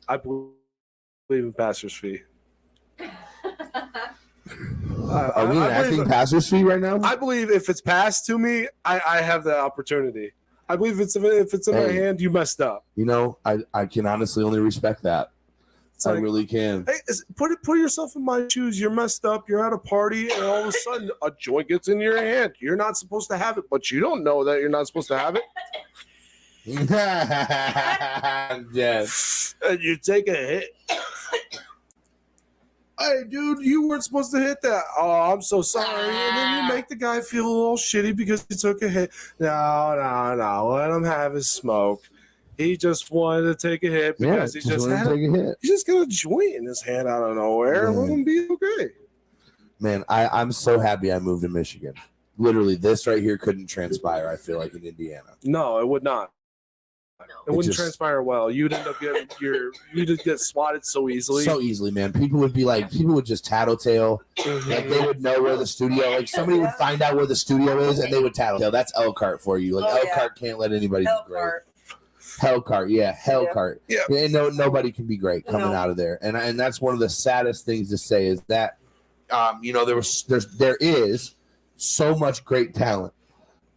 I believe in passer's fee. Are we enacting passer's fee right now? I believe if it's passed to me, I have the opportunity. I believe if it's in my hand, you messed up. You know, I can honestly only respect that. I really can. Hey, put yourself in my shoes. You're messed up. You're at a party, and all of a sudden, a joint gets in your hand. You're not supposed to have it, but you don't know that you're not supposed to have it. Yes. And you take a hit. Hey, dude, you weren't supposed to hit that. Oh, I'm so sorry. And then you make the guy feel a little shitty because he took a hit. No. Let him have his smoke. He just wanted to take a hit because he just got a joint in his hand out of nowhere. Let him be okay. Man, I'm so happy I moved to Michigan. Literally, this right here couldn't transpire, I feel like, in Indiana. No, it would not. It wouldn't transpire well. You'd end up you'd get swatted so easily. So easily, man. People would just tattletale. Like they would know where the studio, like somebody would find out where the studio is and they would tattletale. That's Elkhart for you. Like Elkhart can't let anybody be great. Hellcart, yeah, Hellcart. Yeah. And nobody can be great coming out of there. And that's one of the saddest things to say is that there is so much great talent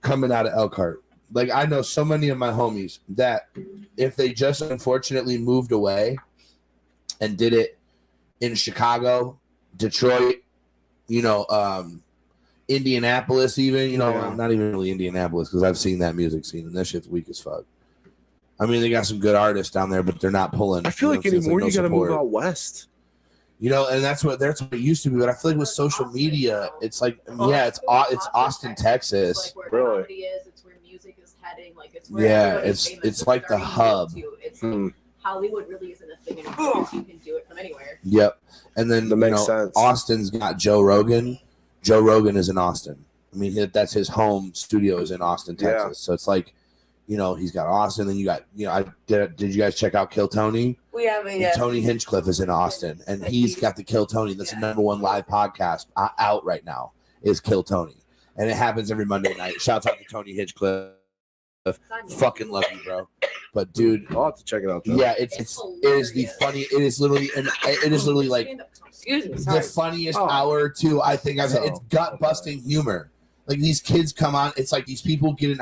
coming out of Elkhart. Like I know so many of my homies that if they just unfortunately moved away and did it in Chicago, Detroit, Indianapolis, even, not even really Indianapolis because I've seen that music scene and that shit's weak as fuck. I mean, they got some good artists down there, but they're not pulling. I feel like anymore you got to move out west. And that's what it used to be. But I feel like with social media, it's like, it's Austin, Texas. It's like where comedy is. It's where music is heading. Like it's where it's like the hub. It's like Hollywood really isn't a thing anymore. You can do it from anywhere. Yep. And then Austin's got Joe Rogan. Joe Rogan is in Austin. I mean, that's his home studio is in Austin, Texas. Yeah. So it's like, he's got Austin. Then you got, did you guys check out Kill Tony? We haven't yet. Tony Hinchcliffe is in Austin, and he's got the Kill Tony. That's the #1 live podcast out right now. Is Kill Tony, and it happens every Monday night. Shouts out to Tony Hinchcliffe. Fucking love you, bro. But dude, I'll have to check it out. Though. Yeah, it is the funny. It is literally like the funniest hour or two I think I've had. It's gut busting humor. Like these kids come on. It's like these people get an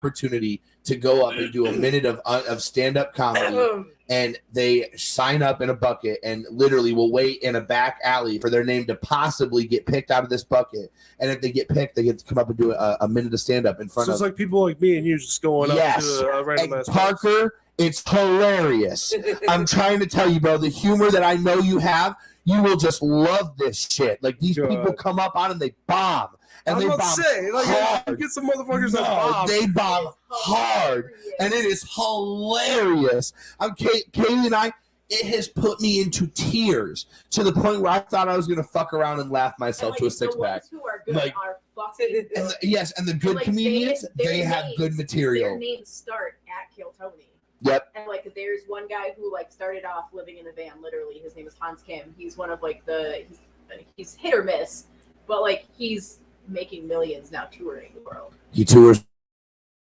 opportunity to go up and do a minute of stand-up comedy, and they sign up in a bucket and literally will wait in a back alley for their name to possibly get picked out of this bucket. And if they get picked, they get to come up and do a minute of stand-up in front of. So it's like people like me and you just going up to a random ass Parker, it's hilarious. I'm trying to tell you, bro, the humor that I know you have, you will just love this shit. Like, these people come up on and they bomb. And they bomb hard. You get some motherfuckers that bomb. They bomb hard. And it is hilarious. Kaylee and I, it has put me into tears to the point where I thought I was going to fuck around and laugh myself to a six-pack. The ones who are good are fucking good. And the good comedians, they have good material. Their names start at Kill Tony. Yep. And like, there's one guy who like started off living in a van. Literally, his name is Hans Kim. He's one of like he's hit or miss, but like he's making millions now touring the world. He tours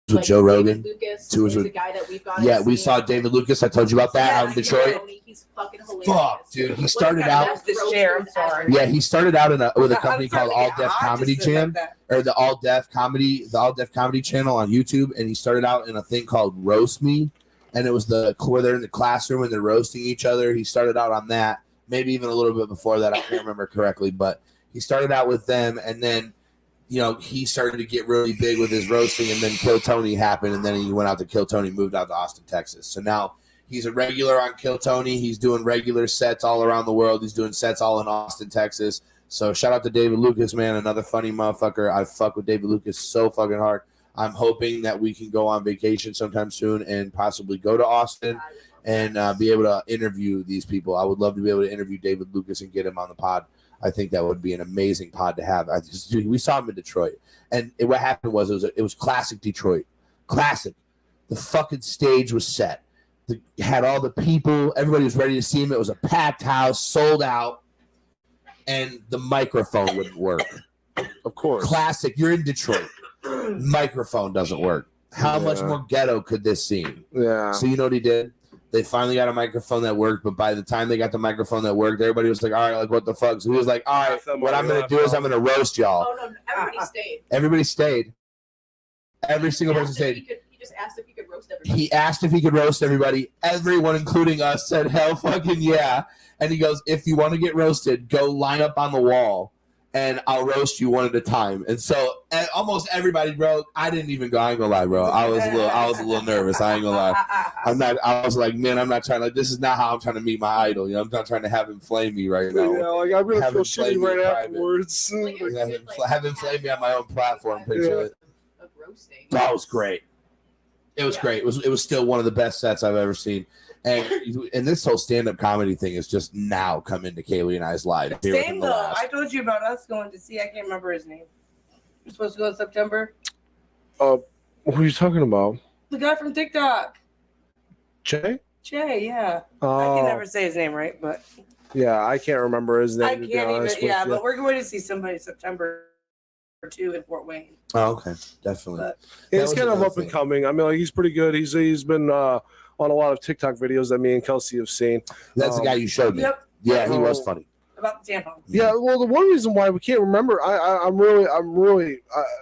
with like Joe Rogan. Lucas tours with a guy that we've got. Yeah, we saw David Lucas. I told you about that out in Detroit. He's fucking hilarious. Fuck, dude. He started out. I'm sorry. Yeah, he started out with a company called All Deaf Comedy Jam, or the All Deaf Comedy channel on YouTube, and he started out in a thing called Roast Me, and it was where they're in the classroom and they're roasting each other. He started out on that, maybe even a little bit before that. I can't remember correctly, but he started out with them, and then he started to get really big with his roasting, and then Kill Tony happened, and then he went out to Kill Tony, moved out to Austin, Texas. So now he's a regular on Kill Tony. He's doing regular sets all around the world. He's doing sets all in Austin, Texas. So shout out to David Lucas, man, another funny motherfucker. I fuck with David Lucas so fucking hard. I'm hoping that we can go on vacation sometime soon and possibly go to Austin and be able to interview these people. I would love to be able to interview David Lucas and get him on the pod. I think that would be an amazing pod to have. We saw him in Detroit, and what happened was it was classic Detroit. Classic. The fucking stage was set. Had all the people. Everybody was ready to see him. It was a packed house, sold out, and the microphone wouldn't work. Of course. Classic. You're in Detroit. Microphone doesn't work. How much more ghetto could this seem? Yeah. So you know what he did? They finally got a microphone that worked, but by the time they got the microphone that worked, everybody was like, all right, like, what the fuck? So he was like, all right, what I'm going to do is I'm going to roast y'all. Oh, no, everybody stayed. Everybody stayed. Every single person stayed. He just asked if he could roast everybody. He asked if he could roast everybody. Everyone, including us, said, hell fucking yeah. And he goes, if you want to get roasted, go line up on the wall, and I'll roast you one at a time. And so almost everybody, bro, I didn't even go. I ain't gonna lie, bro. I was a little nervous. I ain't gonna lie. I was like, man, I'm not trying to, this is not how I'm trying to meet my idol. I'm not trying to have him flame me right now. Yeah, like, I'm gonna feel shitty right afterwards. Have him flame me on my own platform. Picture it. That was great. It was great. It was still one of the best sets I've ever seen. And this whole stand-up comedy thing is just now come into Kaylee and I's life. Same though. I told you about us going to see. I can't remember his name. We're supposed to go in September. What are you talking about? The guy from TikTok. Jay, yeah. I can never say his name right, but yeah, I can't remember his name. I can't even. Yeah, but we're going to see somebody September 2 in Fort Wayne. Oh, okay, definitely. But he's kind of up and coming. I mean, like, he's pretty good. He's been on a lot of TikTok videos that me and Kelsey have seen. That's the guy you showed me. Yep. Yeah, he was funny. About the tampon. Yeah, well, the one reason why we can't remember, I'm really,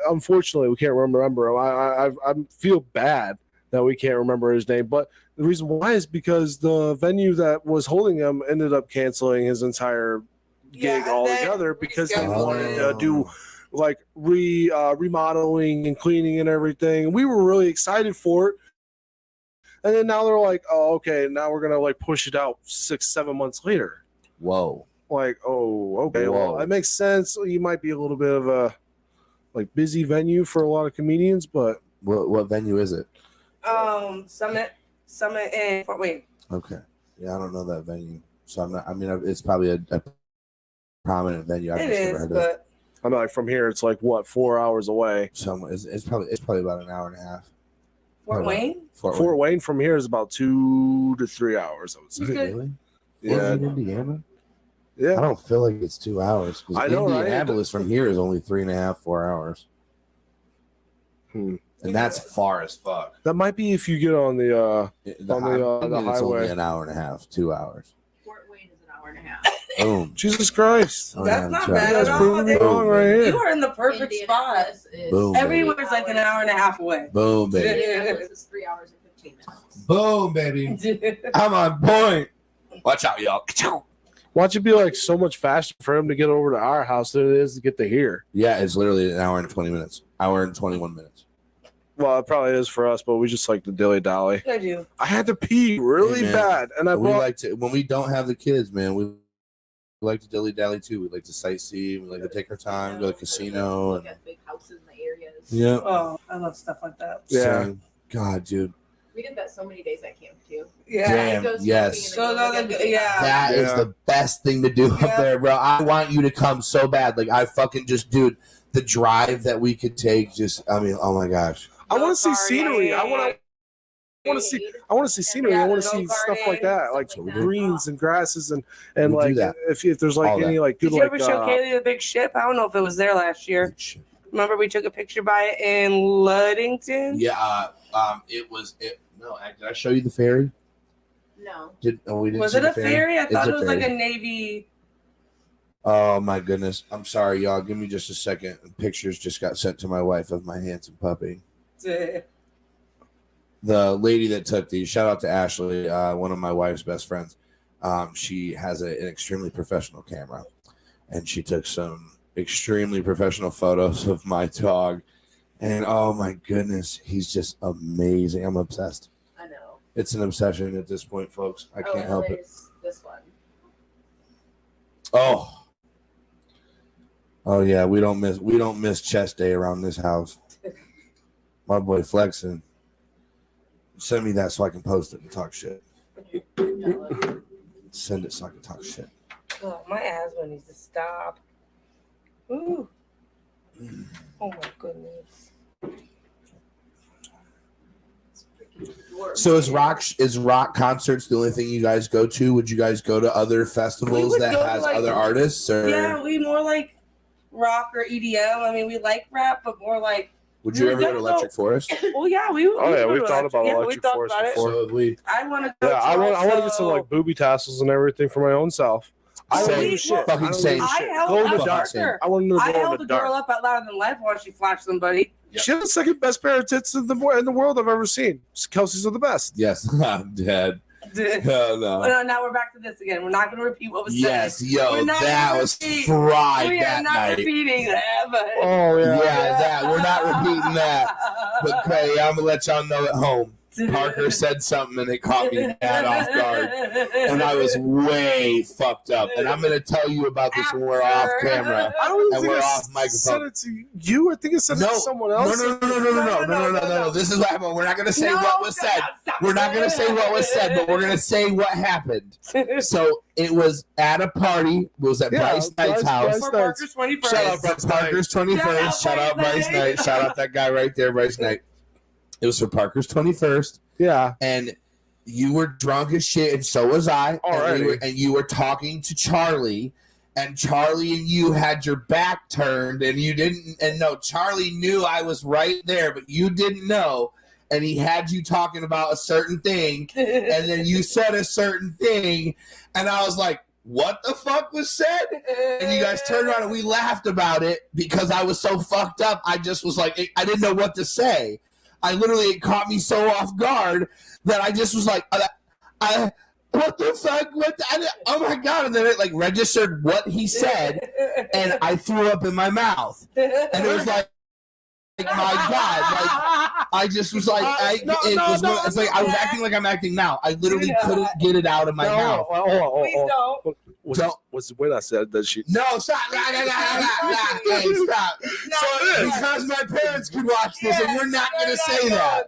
unfortunately, we can't remember him. I feel bad that we can't remember his name, but the reason why is because the venue that was holding him ended up canceling his entire gig altogether because they wanted to do like remodeling and cleaning and everything. We were really excited for it. And then now they're like, oh, okay, now we're going to like push it out 6-7 months later. Whoa. Like, oh, okay, Whoa. well, that makes sense. You might be a little bit of a like busy venue for a lot of comedians, but what venue is it? Summit in Fort Wayne. Okay. Yeah, I don't know that venue. So I'm not, I mean, it's probably a prominent venue. It is, but I mean, like from here, it's like what, 4 hours away. So it's probably about an hour and a half. Fort Wayne? Fort Wayne from here is about 2 to 3 hours, I would say. Really? Yeah. In Indiana? Yeah. I don't feel like it's 2 hours. I know, Indianapolis right? from here is only 3.5, 4 hours. And that's far as fuck. That might be if you get on the highway. It's highway. only an hour and a half, 2 hours. Fort Wayne is an hour and a half. Boom. Jesus Christ. Oh, That's yeah, not right. bad You guys at all. proving me wrong right You here. are in the perfect spot. Boom. Everywhere's like an hour and a half away. Boom, baby. Indianapolis is 3 hours and 15 minutes. Boom, baby. I'm on point. Watch out, y'all. Watch it be like so much faster for him to get over to our house than it is to get to here. Yeah, it's literally an hour and 20 minutes. Hour and 21 minutes. Well, it probably is for us, but we just like to dilly dally. I do. I had to pee really Hey, man. bad, and I We brought. like to, when we don't have the kids, man, we like to dilly dally too. We like to sightsee. We like to take our time, go to the casino. Look at big houses in the areas. Yeah. Oh, I love stuff like that. Yeah. So, God, dude. We did that so many days at camp too. Yeah. Damn. Go smoking Yes. and then go look at the Yeah. That is Yeah. the best thing to do up Yeah. there, bro. I want you to come so bad. Like, I fucking just, dude, the drive that we could take, just, I mean, oh my gosh. I want to see Go scenery. I want to see. I want to see scenery. I want to see stuff like that, like Stuff like that. greens and grasses and We do like that. if there's like All any that. like good Did you ever like show Kaylee the big ship? I don't know if it was there last year. Shit. Remember we took a picture by it in Ludington? Yeah, it was, no, did I show you the ferry? No. We didn't Was see it the a ferry? I It's thought a it was like ferry. a Navy. Oh my goodness. I'm sorry, y'all. Give me just a second. Pictures just got sent to my wife of my handsome puppy. The lady that took these, shout out to Ashley, one of my wife's best friends. She has an extremely professional camera, and she took some extremely professional photos of my dog. And oh my goodness, he's just amazing. I'm obsessed. I know. It's an obsession at this point, folks. I can't help it. There's this one. Oh yeah, we don't miss chest day around this house. My boy flexing. Send me that so I can post it and talk shit. Send it so I can talk shit. Oh, my asthma needs to stop. Ooh. Oh my goodness. So is rock concerts the only thing you guys go to? Would you guys go to other festivals would that go to, has like- other artists? Or Yeah, we more like rock or EDM. I mean, we like rap, but more like. would you we ever go to don't Electric Forest? Oh yeah, we. Oh yeah, we we've go to thought about yeah, we Electric thought Forest about it. before. So we I want to go. Yeah, I want to also- get some like booby tassels and everything for my own self. I don't Same. do shit. Fucking I don't same. do I shit. held Glow in I the was dark. darker. I want to I go in held the the girl dark. up out louder than life while she flashed somebody. She has the second best pair of tits in the world I've ever seen. Kelsey's are the best. yes, I'm dead. Hell no. But now we're back to this again. We're not going to repeat what was Yes, said. yo, We're not that gonna was repeat. fried We are that not night. repeating that, but Oh Yeah, yeah. that we're not repeating that. But Clay, I'm gonna let y'all know at home. Parker said something and it caught me bad off guard. And I was way fucked up. And I'm gonna tell you about this when we're off camera. I don't And even we're think off I said microphone. it to you. I think I said it No, to someone no, else. no. This is what happened. We're not gonna say what was said. We're not gonna say what was said, but we're gonna say what happened. So it was at a party. It was at Yeah, Bryce Knight's house. For Parker's 21st. Shout out For Parker's 21st. Shout out Bryce Knight. Shout out that guy right there, Bryce Knight. It was for Parker's 21st, Yeah. and you were drunk as shit, and so was I. Alrighty. And you were talking to Charlie, and Charlie and you had your back turned, and you didn't. And no, Charlie knew I was right there, but you didn't know. And he had you talking about a certain thing, and then you said a certain thing, and I was like, what the fuck was said? And you guys turned around and we laughed about it because I was so fucked up. I just was like, I didn't know what to say. I literally, it caught me so off guard that I just was like, what the fuck? Oh my God. And then it like registered what he said and I threw up in my mouth. And it was like my God. Like, I just was like, it's like I was acting like I'm acting now. I literally couldn't get it out of my mouth. Please don't. Was when I said that she. No, stop. Hey, stop. So, because my parents could watch this and we're not going to say that.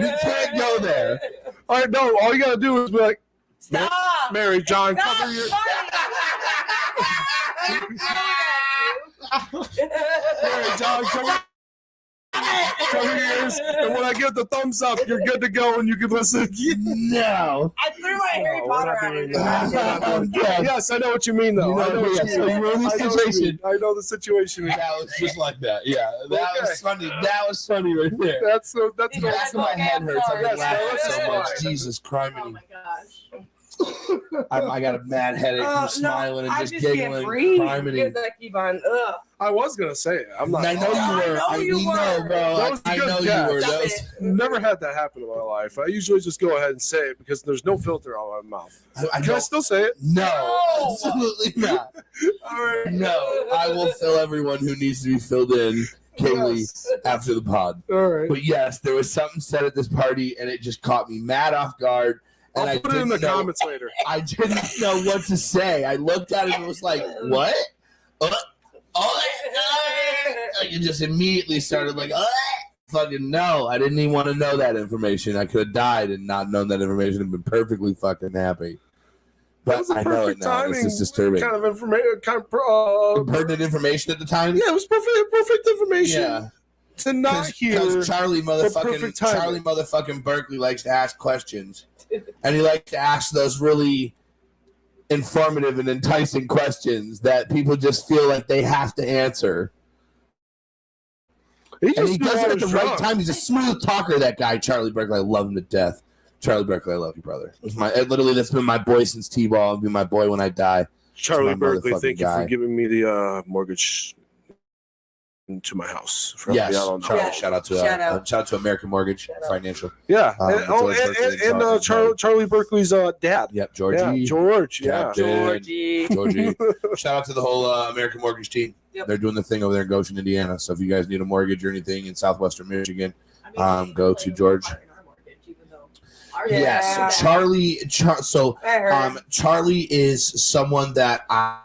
We can't go there. All right, no. All you gotta do is be like, Stop. Mary John, cover your. Mary John, cover your ears, and when I give the thumbs up, you're good to go, and you can listen. No. I threw my Harry we're Potter not out doing of that. Yeah. Yes, I know what you mean, though. You know, I know what yeah, you so mean. you were in this I know what you situation. mean. I know the situation. That was just like that. Yeah, that Okay. was funny. That was funny right there. That's Back of my head hurts. I've been Yes, laughing that's so fine. much. Jesus Christ. Oh my gosh. I got a mad headache from smiling and I just giggling, can't breathe priming. because I keep on. I was gonna say it. I'm not. I know you were. We know, bro. I know you were. Never had that happen in my life. I usually just go ahead and say it because there's no filter on my mouth. Can I still say it? No, absolutely not. All right. No, I will fill everyone who needs to be filled in, Kaylee, after the pod. All right. But yes, there was something said at this party, and it just caught me mad off guard. And I'll put it in the comments later. I didn't know what to say. I looked at it and was like, "What?" Like it just immediately started like, fucking no. I didn't even want to know that information. I could have died and not known that information and been perfectly fucking happy. But I know it now. It's just disturbing. Kind of information, pertinent information at the time. Yeah, it was perfect information. Yeah. To not hear. Because Charlie motherfucking Berkeley likes to ask questions, and he likes to ask those really informative and enticing questions that people just feel like they have to answer. And he does it at the right time. He's a smooth talker, that guy, Charlie Berkeley. I love him to death. Charlie Berkeley, I love you, brother. That's been my boy since T-ball. I'll be my boy when I die. Charlie Berkeley, thank you for giving me the mortgage to my house. Yes, shout out to American Mortgage Financial. Yeah, and Charlie Berkeley's dad. Yep, Georgie. Georgie. Shout out to the whole American Mortgage team. Yep. They're doing the thing over there in Goshen, Indiana. So if you guys need a mortgage or anything in southwestern Michigan, go to George. Yes, Charlie. Charlie is someone that I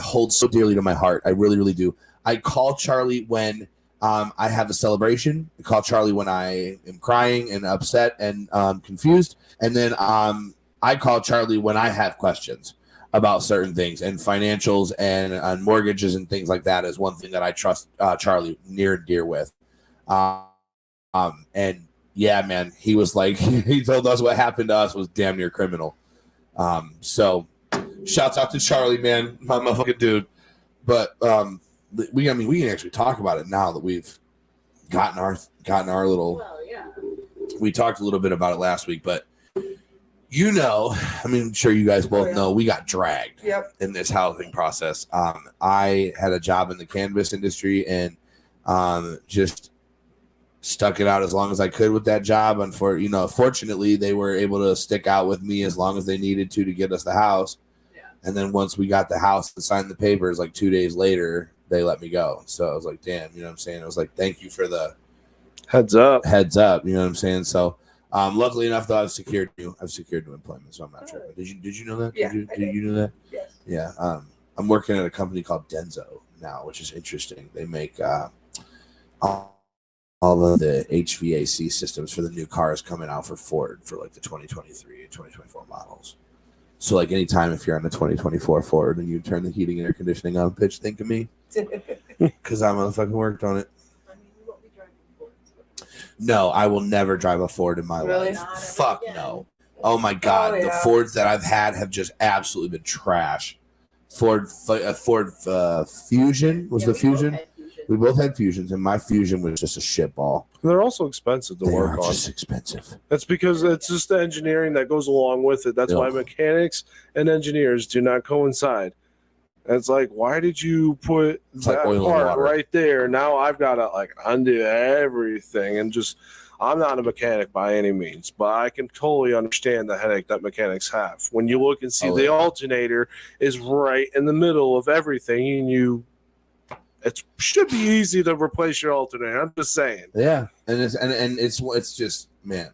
hold so dearly to my heart. I really, really do. I call Charlie when I have a celebration. I call Charlie when I am crying and upset and confused. And then I call Charlie when I have questions about certain things, and financials and mortgages and things like that is one thing that I trust Charlie near and dear with. And yeah, man, he was like, he told us what happened to us was damn near criminal. So shouts out to Charlie, man, my motherfucking dude. But we can actually talk about it now that we've gotten our little. Well, yeah. We talked a little bit about it last week, but I'm sure you guys both know we got dragged in this housing process. I had a job in the cannabis industry and just stuck it out as long as I could with that job. And fortunately, they were able to stick out with me as long as they needed to get us the house. Yeah. And then once we got the house and signed the papers, like 2 days later, they let me go. So I was like, damn, you know what I'm saying? I was like, thank you for the heads up. You know what I'm saying? So luckily enough, though, I've secured new employment, so I'm not tripping. Did you know that? Yeah, did you know that? Yes. Yeah. I'm working at a company called Denso now, which is interesting. They make all of the HVAC systems for the new cars coming out for Ford for like the 2023 and 2024 models. So like anytime if you're on the 2024 Ford and you turn the heating and air conditioning on, bitch, think of me. Because I motherfucking worked on it. You won't be driving Fords. No, I will never drive a Ford in my life. Fuck no. Oh my God. The Fords that I've had have just absolutely been trash. Ford Fusion was the Fusion. We both had Fusions, and my Fusion was just a shitball. They're also expensive to work on. They're just expensive. That's because it's just the engineering that goes along with it. That's why mechanics and engineers do not coincide. And it's like, why did you put that part right there? Now I've got to undo everything and just. I'm not a mechanic by any means, but I can totally understand the headache that mechanics have. When you look and see the alternator is right in the middle of everything, and it should be easy to replace your alternator. I'm just saying. Yeah, and it's just, man,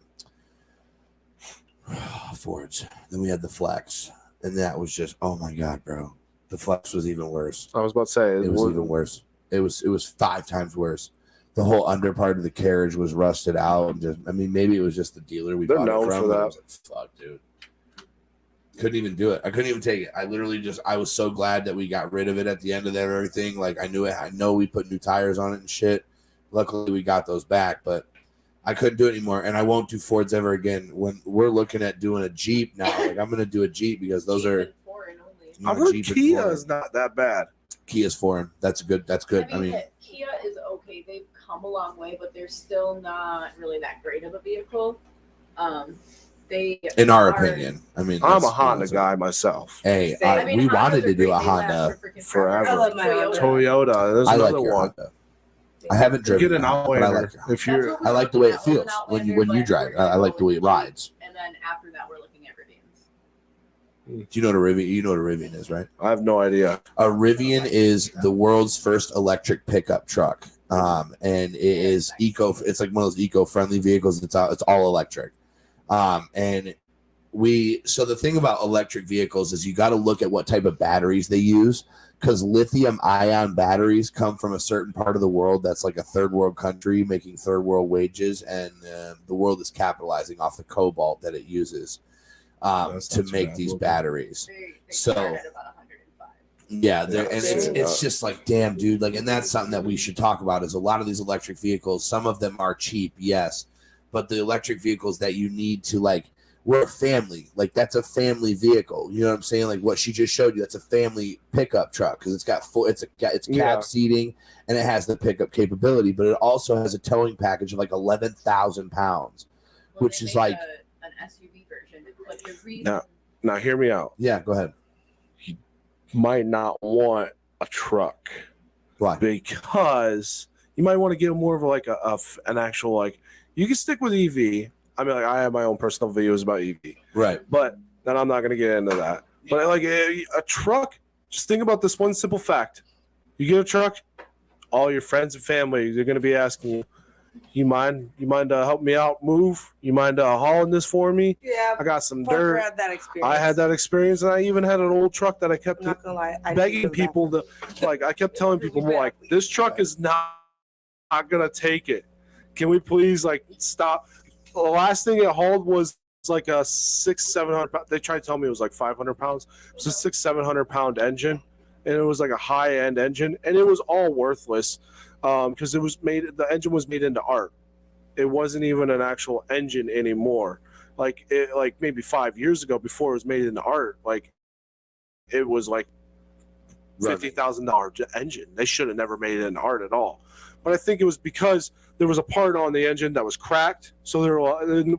Fords. Then we had the Flex, and that was just, oh my God, bro. The Flex was even worse. I was about to say it was even worse. It was 5 times worse. The whole under part of the carriage was rusted out. Maybe it was just the dealer we bought it from. For that. I was like, fuck, dude. Couldn't even do it. I couldn't even take it. I was so glad that we got rid of it at the end of that and everything. Like I know we put new tires on it and shit. Luckily we got those back, but I couldn't do it anymore. And I won't do Fords ever again. When we're looking at doing a Jeep now, I'm going to do a Jeep because those are. I've heard Kia is not that bad. Kia's foreign. That's good. I mean Kia is okay. They've come a long way, but they're still not really that great of a vehicle. in our opinion. I mean, I'm a Honda guy myself. Hey, we Hondas wanted are to do great. a They Honda last for freaking forever. I love my Toyota. There's I another like your one. Honda. I haven't driven Get an it, but I like Outlander if you're. I like the way it feels when you drive. I like the way it rides. And then after that, we're looking at Rivians. Do you know what a Rivian? You know what a Rivian is, right? I have no idea. A Rivian is the world's first electric pickup truck, and it is It's like one of those eco-friendly vehicles. It's all electric, and So the thing about electric vehicles is you got to look at what type of batteries they use, because lithium-ion batteries come from a certain part of the world that's like a third world country making third world wages, and the world is capitalizing off the cobalt that it uses to make these batteries. They So start at about 105. yeah, and it's just like, damn, dude, like, and that's something that we should talk about is a lot of these electric vehicles. Some of them are cheap, yes, but the electric vehicles that you need to, like, we're a family, like that's a family vehicle. You know what I'm saying? Like what she just showed you, that's a family pickup truck because it's got it's cab seating and it has the pickup capability, but it also has a towing package of like 11,000 pounds, which is like an SUV version. But the reason now hear me out. Yeah, go ahead. You might not want a truck. Why? Because you might want to get more of like an actual, like, you can stick with EV. I mean, like, I have my own personal views about EV, right? But then I'm not going to get into that. But like a truck, just think about this one simple fact: you get a truck, all your friends and family, they're going to be asking you, "You mind help me out? Move? You mind hauling this for me? Yeah, I got some Parker dirt." had that experience. I had that experience, and I even had an old truck that I kept I'm not gonna lie, begging people to, like, I kept telling people, like, this truck is not going to take it. Can we please, like, stop? The last thing it hauled was like a 600-700 pound. They tried to tell me it was like 500 pounds. It was a 600-700 pound engine, and it was like a high end engine, and it was all worthless because the engine was made into art. It wasn't even an actual engine anymore. Like maybe 5 years ago, before it was made into art, like it was like $50,000 engine. They should have never made it into art at all. But I think it was because there was a part on the engine that was cracked. So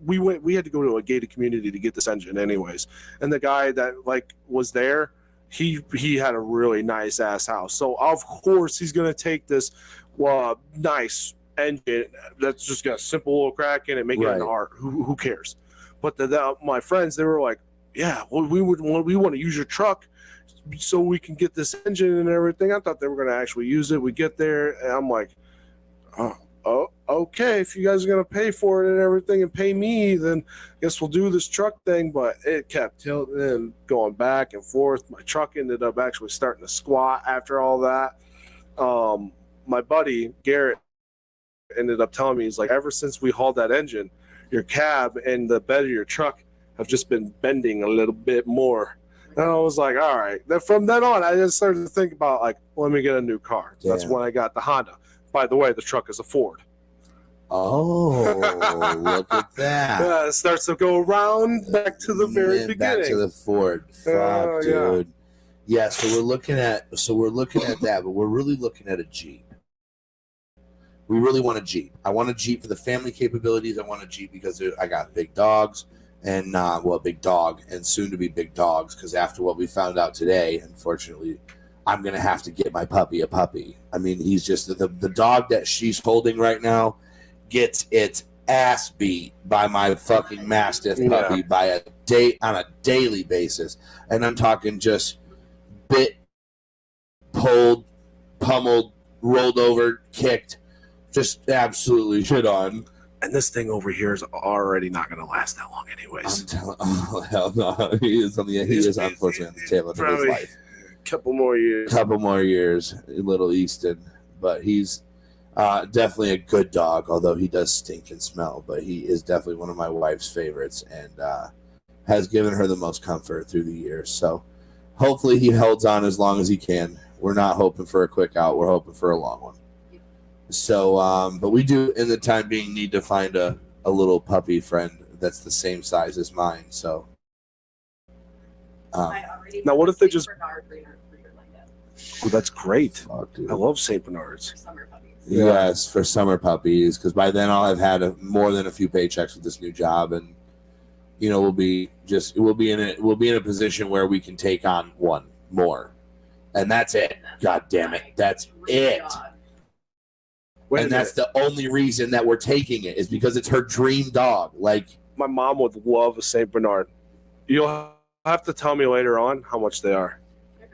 we had to go to a gated community to get this engine anyways. And the guy that like was there, he had a really nice ass house. So of course he's going to take this nice engine that's just got a simple little crack in it, make it into art. Who cares? But my friends, they were like, yeah, well, we want to use your truck so we can get this engine and everything. I thought they were going to actually use it. We get there, and I'm like, oh, okay, if you guys are going to pay for it and everything and pay me, then I guess we'll do this truck thing. But it kept tilting and going back and forth. My truck ended up actually starting to squat after all that. My buddy, Garrett, ended up telling me, he's like, ever since we hauled that engine, your cab and the bed of your truck have just been bending a little bit more. And I was like, all right. Then from then on, I just started to think about, like, let me get a new car. So that's when I got the Honda. By the way, the truck is a Ford. Oh, look at that. It starts to go around back to the very beginning. Back to the Ford. Fuck, dude. Yeah, so we're looking at that, but we're really looking at a Jeep. We really want a Jeep. I want a Jeep for the family capabilities. I want a Jeep because I got big dogs and big dog and soon to be big dogs, because after what we found out today, unfortunately, I'm going to have to get my puppy a puppy. I mean, he's just the dog that she's holding right now gets its ass beat by my fucking Mastiff puppy on a daily basis. And I'm talking just bit, pulled, pummeled, rolled over, kicked, just absolutely shit on. And this thing over here is already not going to last that long anyways. I'm telling, oh, hell no. He is unfortunately on the tail end of his life. Couple more years, little Easton, but he's definitely a good dog, although he does stink and smell. But he is definitely one of my wife's favorites and has given her the most comfort through the years. So hopefully he holds on as long as he can. We're not hoping for a quick out. We're hoping for a long one. So, but we do, in the time being, need to find a little puppy friend that's the same size as mine. So, now what if they just? Oh, that's great. Fuck, I love Saint Bernards. For summer puppies. Yes, for summer puppies, because by then I'll have had more than a few paychecks with this new job, and we'll be in a position where we can take on one more, and that's it. God damn it, that's it. And that's the only reason that we're taking it is because it's her dream dog. Like, my mom would love a Saint Bernard. You'll have to tell me later on how much they are. They're $1,500.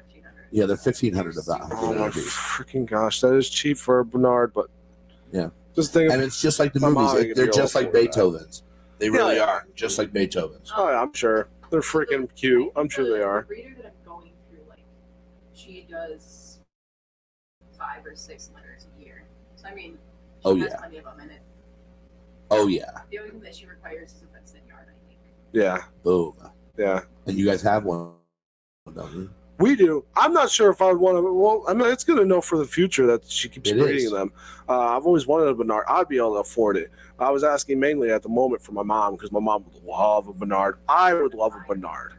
Yeah, they're $1,500 of that. Oh my freaking gosh, that is cheap for a Bernard, but yeah, just think. And it's just like the movies. They're just like Beethoven's. They really are, just like Beethoven's. Oh, yeah, I'm sure they're freaking cute. I'm sure they are. The breeder that I'm going through, like, she does 5 or 6 litters a year. So I mean, she has plenty of them in it. Oh yeah. The only thing that she requires is a fenced-in yard, I think. Yeah. Boom. Yeah. And you guys have one, don't you? We do. I'm not sure if I would want to. Well, I mean, it's good to know for the future that she keeps breeding them. I've always wanted a Bernard. I'd be able to afford it. I was asking mainly at the moment for my mom because my mom would love a Bernard. I would love a Bernard.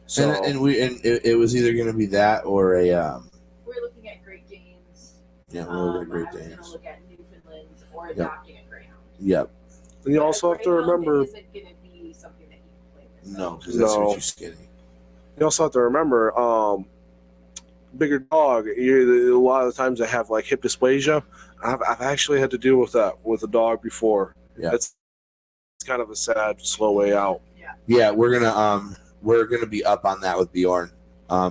So and it was either going to be that or a. We're looking at Great Danes. Yeah, we're looking at Great I was Danes. going to look at Newfoundlands or adopting a Greyhound. Yep. And you also have to remember. Isn't going to be something that you can play with. No, because that's what you're skinny. You also have to remember, bigger dog. A lot of the times they have like hip dysplasia. I've actually had to deal with that with a dog before. Yeah, it's kind of a sad, slow way out. Yeah, we're gonna be up on that with Bjorn.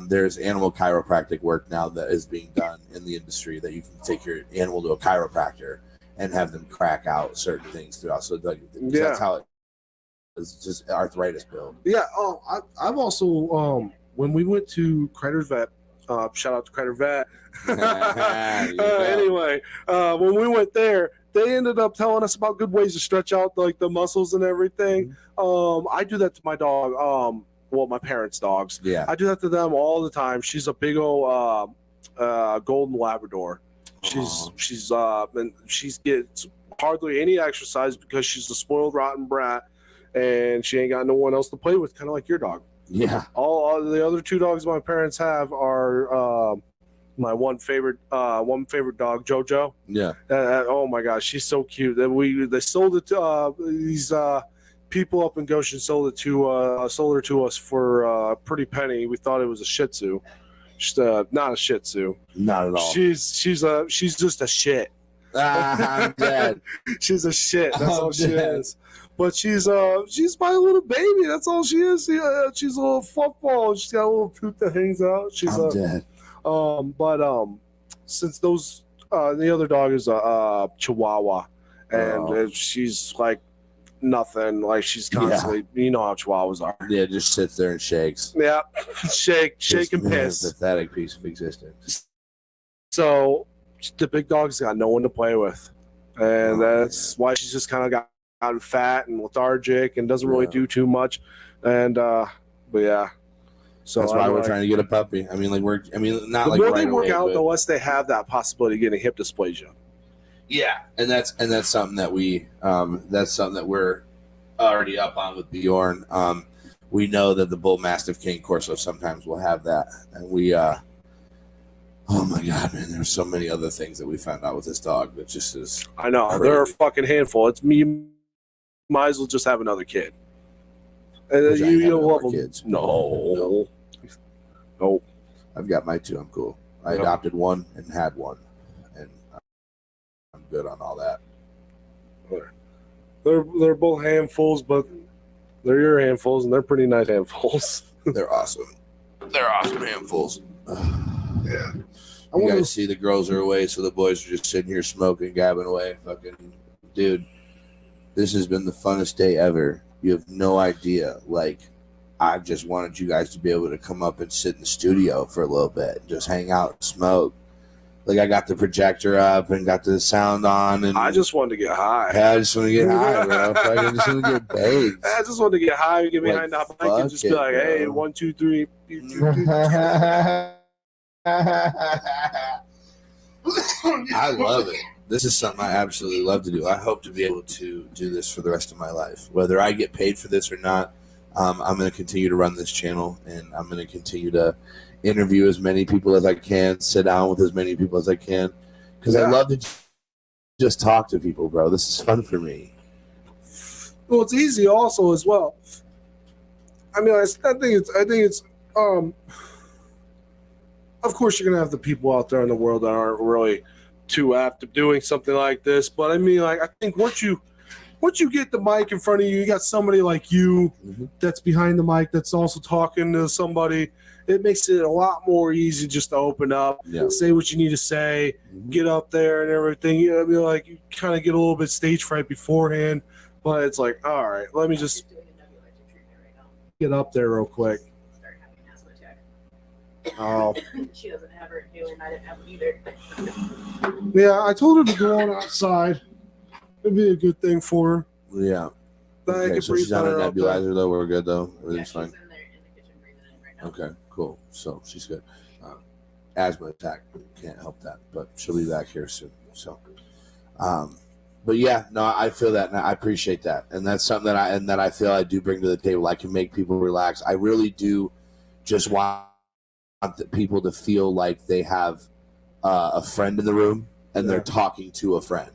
There's animal chiropractic work now that is being done in the industry that you can take your animal to a chiropractor and have them crack out certain things throughout. So that's how it's just arthritis build. Yeah. Oh, I've also when we went to Crider's Vet. Shout out to Crider Vet. Anyway, when we went there, they ended up telling us about good ways to stretch out like the muscles and everything. I do that to my dog. Well, my parents' dogs. Yeah, I do that to them all the time. She's a big old golden Labrador. She's and she gets hardly any exercise because she's a spoiled, rotten brat, and she ain't got no one else to play with. Kind of like your dog. Yeah. All the other 2 dogs my parents have are my one favorite dog, JoJo. Yeah. Oh my gosh, she's so cute. They sold it to these people up in Goshen sold her to us for a pretty penny. We thought it was a Shih Tzu. She's not a Shih Tzu. Not at all. She's just a shit. I'm dead. She's a shit. That's all she is. But she's my little baby. That's all she is. She's a little football. She's got a little tooth that hangs out. I'm dead. But since those the other dog is a Chihuahua, and she's like nothing. Like she's constantly, you know how Chihuahuas are. Yeah, just sits there and shakes. Yeah, shake and piss. Pathetic piece of existence. So the big dog's got no one to play with, and that's why she's just kind of gotten fat and lethargic and doesn't really do too much. And but yeah, so that's why we're trying to get a puppy. I mean, not the like more right they work away, out, but... the less they have that possibility of getting hip dysplasia. Yeah, and that's something that we're already up on with Bjorn. We know that the Bull Mastiff Cane Corso sometimes will have that, and we oh my god, man! There's so many other things that we found out with this dog that just is. I know crazy. they're a fucking handful. It's me. Might as well just have another kid. And you love them. Kids. No. I've got my 2. I'm cool. I adopted one and had one, and I'm good on all that. They're both handfuls, but they're your handfuls, and they're pretty nice handfuls. They're awesome. They're awesome handfuls. Yeah. You guys see the girls are away, so the boys are just sitting here smoking, gabbing away. Fucking dude, this has been the funnest day ever. You have no idea. Like, I just wanted you guys to be able to come up and sit in the studio for a little bit, just hang out, and smoke. Like, I got the projector up and got the sound on, and I just wanted to get high. Yeah, I just want to get high, bro. I just want to get baked. I just wanted to get high, get behind that mic, and just be like, "Hey, 1, 2, 3." I love it. This is something I absolutely love to do. I hope to be able to do this for the rest of my life. Whether I get paid for this or not, I'm going to continue to run this channel, and I'm going to continue to interview as many people as I can, sit down with as many people as I can, because I love to just talk to people, bro. This is fun for me. Well, it's easy also as well. I mean, I think it's of course, you're gonna have the people out there in the world that aren't really too apt of doing something like this. But I mean, like, I think once you get the mic in front of you, you got somebody like you that's behind the mic that's also talking to somebody. It makes it a lot more easy just to open up, say what you need to say, get up there and everything. You know, I mean, like, you kind of get a little bit stage fright beforehand, but it's like, all right, let me just get up there real quick. Oh. She doesn't have her new, and I didn't have one either. Yeah, I told her to go on outside. It'd be a good thing for her. Yeah. Okay, so she's on a nebulizer, though. We're good, though. Everything's fine. In the kitchen breathing in right now. Okay, cool. So she's good. Asthma attack. Can't help that, but she'll be back here soon. So, but yeah, no, I feel that, and I appreciate that, and that's something that I feel I do bring to the table. I can make people relax. I really do just want people to feel like they have a friend in the room and they're talking to a friend.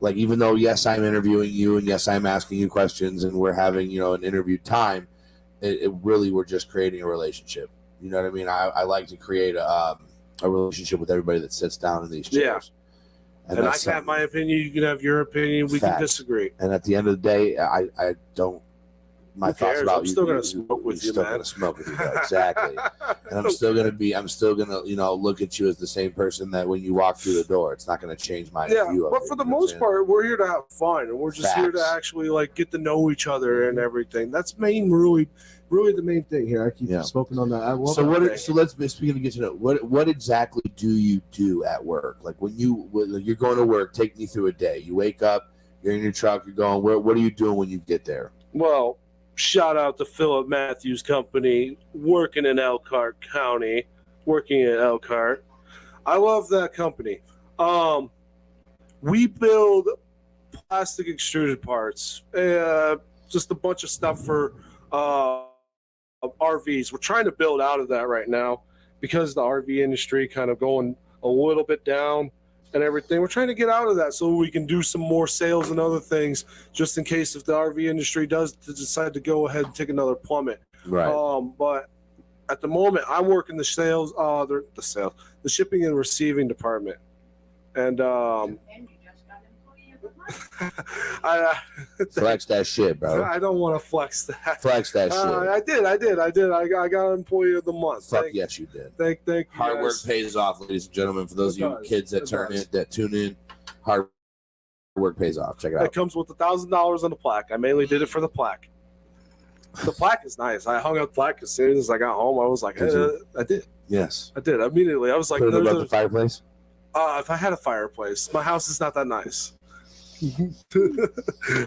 Like, even though, yes, I'm interviewing you and yes, I'm asking you questions and we're having, an interview time, it really, we're just creating a relationship. You know what I mean? I like to create a relationship with everybody that sits down in these chairs. Yeah. And I can have my opinion. You can have your opinion. We can disagree. And at the end of the day, I don't. My thoughts about I'm still gonna smoke with you, man. Still gonna smoke with you, exactly. And I'm still gonna, look at you as the same person that when you walk through the door, it's not gonna change my view of it. But for the most part, we're here to have fun, and we're just here to actually like get to know each other and everything. That's really the main thing here. I keep smoking on that. I love so let's speaking to get to know what exactly do you do at work? Like when you're going to work, take me through a day. You wake up, you're in your truck, you're going. What are you doing when you get there? Well, shout out to Philip Matthews Company, working in Elkhart County, working at Elkhart. I love that company. We build plastic extruded parts, just a bunch of stuff for RVs. We're trying to build out of that right now because the RV industry kind of going a little bit down and everything. We're trying to get out of that so we can do some more sales and other things just in case if the RV industry does decide to go ahead and take another plummet. Right. But at the moment, I'm working the shipping and receiving department. And flex that shit, bro. I don't want to flex that. Flex that shit. I did. I got employee of the month. Fuck yes, you did. Thank you. Hard work pays off, ladies and gentlemen. For those of you kids that tune in, hard work pays off. Check it out. It comes with $1,000 on the plaque. I mainly did it for the plaque. The plaque is nice. I hung up the plaque as soon as I got home. I was like, I did. Yes, I did immediately. I was like, put it above the fireplace. If I had a fireplace, my house is not that nice.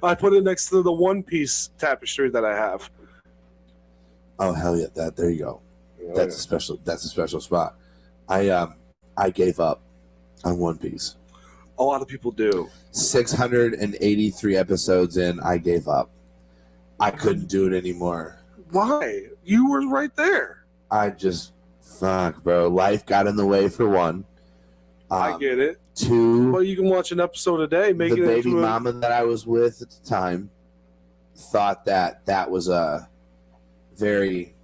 I put it next to the one-piece tapestry that I have. Oh hell yeah! There you go. That's a special spot. I gave up on One Piece. A lot of people do. 683 episodes in, I gave up. I couldn't do it anymore. Why? You were right there. I just fuck, bro. Life got in the way for one. I get it. Two, well, you can watch an episode a day. The baby mama that I was with at the time thought that was a very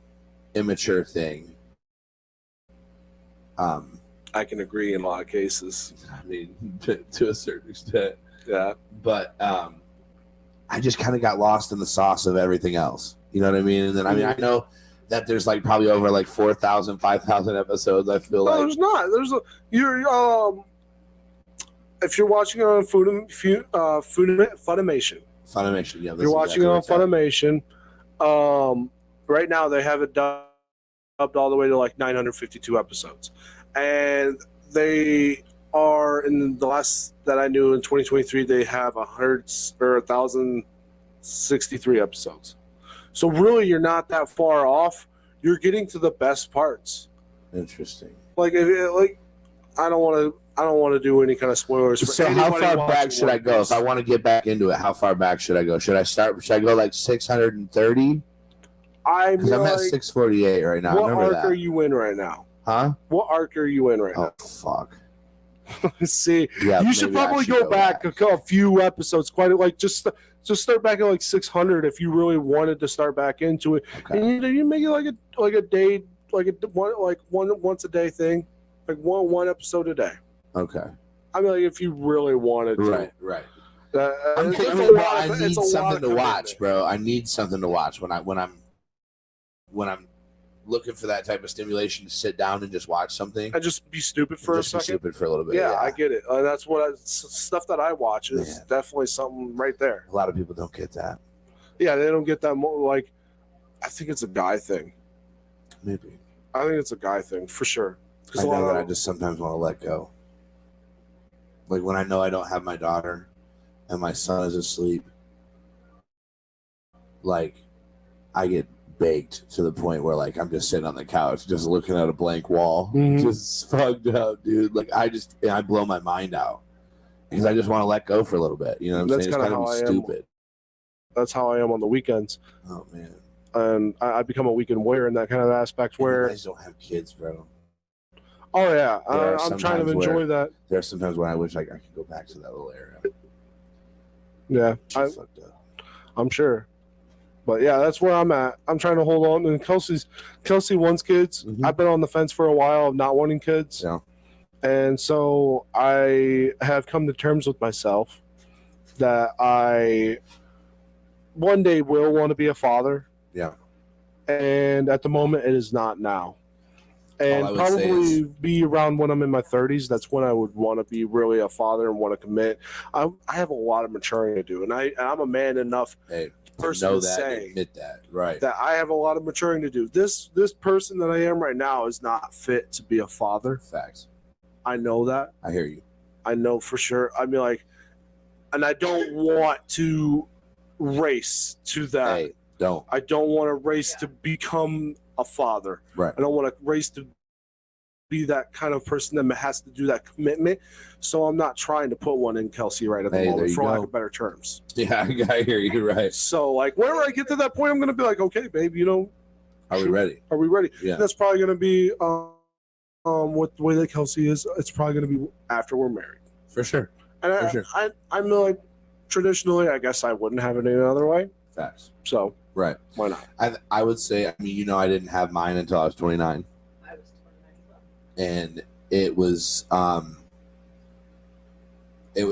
immature thing. I can agree in a lot of cases. I mean, to a certain extent. Yeah. But I just kind of got lost in the sauce of everything else. You know what I mean? And then, I know that there's like probably over like 4,000, 5,000 episodes. I feel like there's not. If you're watching it on Funimation. Funimation, yeah. If you're watching it on Funimation, right now they have it dubbed all the way to like 952 episodes, and they are in the last that I knew in 2023 they have 1,063 episodes. So really, you're not that far off. You're getting to the best parts. Interesting. I don't want to do any kind of spoilers. So how far back should I go if I want to get back into it? How far back should I go? Should I go like 630? I'm at 648 right now. What arc are you in right now? Huh? What arc are you in right now? Oh fuck. See, you should probably go back a few episodes, quite like just Just start back at like 600 if you really wanted to start back into it. Okay. And you make it like a day, one once a day thing, like one episode a day. Okay. I mean, like if you really wanted to. Right. I need something to watch, bro. I need something to watch when I'm looking for that type of stimulation to sit down and just watch something. And just be stupid for a second. Stupid for a little bit. Yeah, I get it. That's stuff that I watch is definitely something right there. A lot of people don't get that. Yeah, they don't get that more. Like, I think it's a guy thing. Maybe. I think it's a guy thing for sure. I know that I just sometimes want to let go. Like when I know I don't have my daughter and my son is asleep, like I get baked to the point where like I'm just sitting on the couch just looking at a blank wall, just fucked up, dude. Like I blow my mind out because I just want to let go for a little bit. You know what I'm saying? It's kind of stupid. That's how I am on the weekends. Oh man. And I become a weekend warrior in that kind of aspect where you guys don't have kids, bro. Oh yeah, I'm trying to enjoy that. There are sometimes when I wish like I could go back to that little area. Yeah, fucked up. I'm sure, but yeah, that's where I'm at. I'm trying to hold on. And Kelsey wants kids. I've been on the fence for a while of not wanting kids. Yeah, and so I have come to terms with myself that I one day will want to be a father. Yeah. And at the moment, it is not now. And probably be around when I'm in my 30s. That's when I would want to be really a father and want to commit. I have a lot of maturing to do. And I'm a man enough to know that and admit that. Right. That I have a lot of maturing to do. This person that I am right now is not fit to be a father. Facts. I know that. I hear you. I know for sure. I mean, like, and I don't want to race to that. Hey, don't. I don't want to race to become a father. Right. I don't want to race to be that kind of person that has to do that commitment. So I'm not trying to put one in Kelsey right at the moment, for lack of better terms. Yeah, I hear you. Right. So like whenever I get to that point, I'm going to be like, okay, babe, are we ready? Are we ready? Yeah. And that's probably going to be with the way that Kelsey is. It's probably going to be after we're married. For sure. And I'm like, traditionally, I guess I wouldn't have it any other way. Facts. So. Right. Why not? I would say, I mean, I didn't have mine until I was 29. I was 29 and it was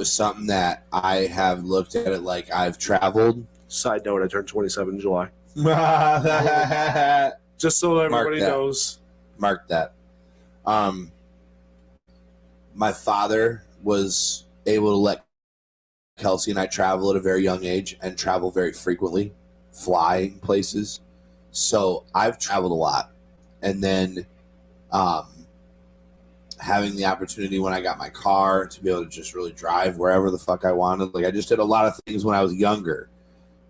something that I have looked at it like I've traveled. Side note, I turned 27 in July. Just so everybody knows. Mark that. My father was able to let Kelsey and I travel at a very young age and travel very frequently. Fly places. So I've traveled a lot. And then having the opportunity when I got my car to be able to just really drive wherever the fuck I wanted. Like I just did a lot of things when I was younger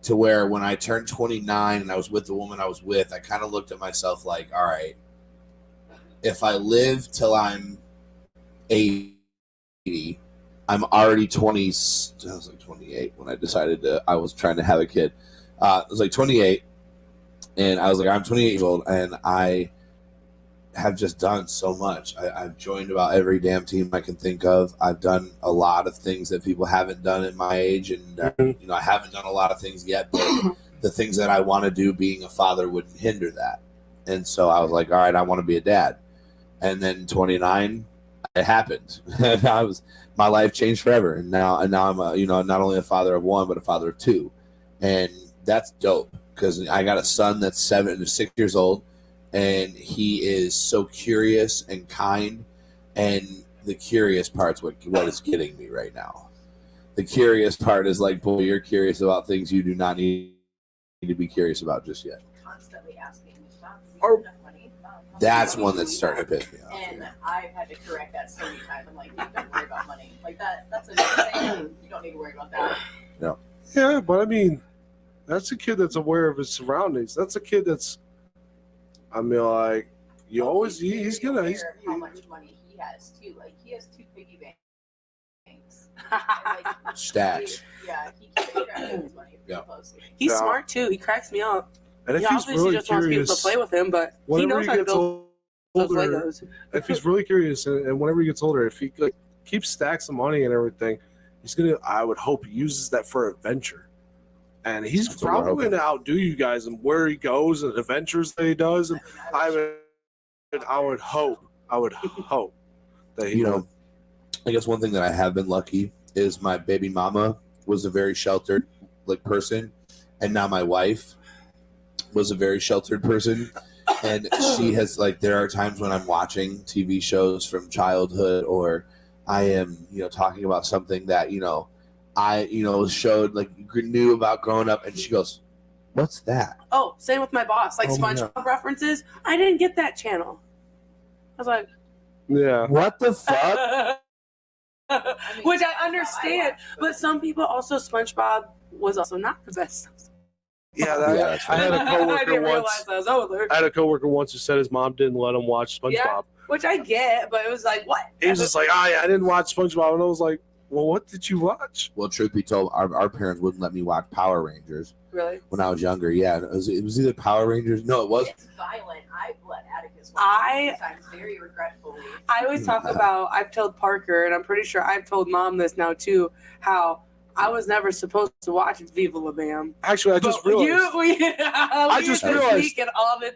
to where when I turned 29 and I was with the woman I was with, I kind of looked at myself like, all right, if I live till I'm 80, I'm already 20. I was like 28 when I decided I was trying to have a kid. I was like 28, and I was like, I'm 28 years old, and I have just done so much. I've joined about every damn team I can think of. I've done a lot of things that people haven't done at my age, and I haven't done a lot of things yet, but the things that I want to do, being a father, wouldn't hinder that. And so I was like, all right, I want to be a dad. And then 29, it happened. And my life changed forever. And now I'm not only a father of one, but a father of two. And that's dope because I got a son that's 6 years old, and he is so curious and kind. And the curious part's what is getting me right now. The curious part is like, boy, you're curious about things you do not need to be curious about just yet. Constantly asking me, Mom, do you have enough money? That's one that's starting to piss me off. And I've had to correct that so many times. I'm like, you don't worry about money. Like that's a thing. You don't need to worry about that. No. Yeah, but I mean, that's a kid that's aware of his surroundings. That's a kid that's, I mean, like, he's gonna, how much money he has too. Like, he has 2 piggy banks. And, Stats. He keeps track of his money pretty closely. He's smart too. He cracks me up. And if he he's obviously really just curious, wants people to play with him, but he knows how to build those Legos. If he's really curious, and whenever he gets older, if he keeps stacks of money and everything, I would hope he uses that for adventure. and he's probably going to outdo you guys and where he goes and adventures that he does. And I would hope that he would. I guess one thing that I have been lucky is my baby mama was a very sheltered person, and now my wife was a very sheltered person, and she has there are times when I'm watching TV shows from childhood, or I am talking about something that I showed knew about growing up, and she goes, "What's that?" Oh, same with my boss. SpongeBob references. I didn't get that channel. I was like, yeah, what the fuck? Which I understand, but some people also SpongeBob was also not the best. Yeah, I had a coworker once. I had a coworker once who said his mom didn't let him watch SpongeBob. Yeah, which I get, but it was like, what? He was just like, I didn't watch SpongeBob, and I was like, well, what did you watch? Well, truth be told, our parents wouldn't let me watch Power Rangers. Really? When I was younger, yeah. It was either Power Rangers. No, it was. It's violent. I've let Atticus watch times very regretfully. I always talk about, I've told Parker, and I'm pretty sure I've told Mom this now too, how I was never supposed to watch Viva La Bam. Actually, I just realized. I just realized all the time.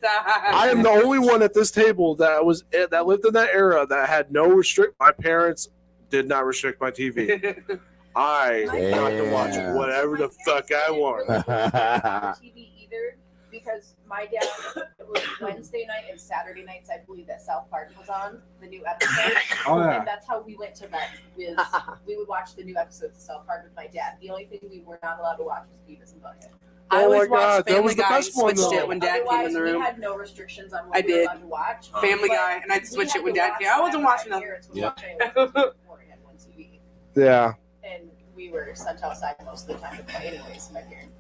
I am the only one at this table that lived in that era that had no restrict. My parents did not restrict my TV. I got to watch whatever the fuck I want. TV either, because my dad, it was Wednesday night and Saturday nights, I believe that South Park was on, the new episode. And that's how we went to bed. We would watch the new episodes of South Park with my dad. The only thing we were not allowed to watch was Beavis and Butthead. I always watched Family Guy and switched it when Dad came in the room. We had no restrictions on what we were allowed to watch. Family Guy, and I'd switch it when Dad came. I wasn't watching them. Yeah. And we were sent outside most of the time to play anyways. My parents,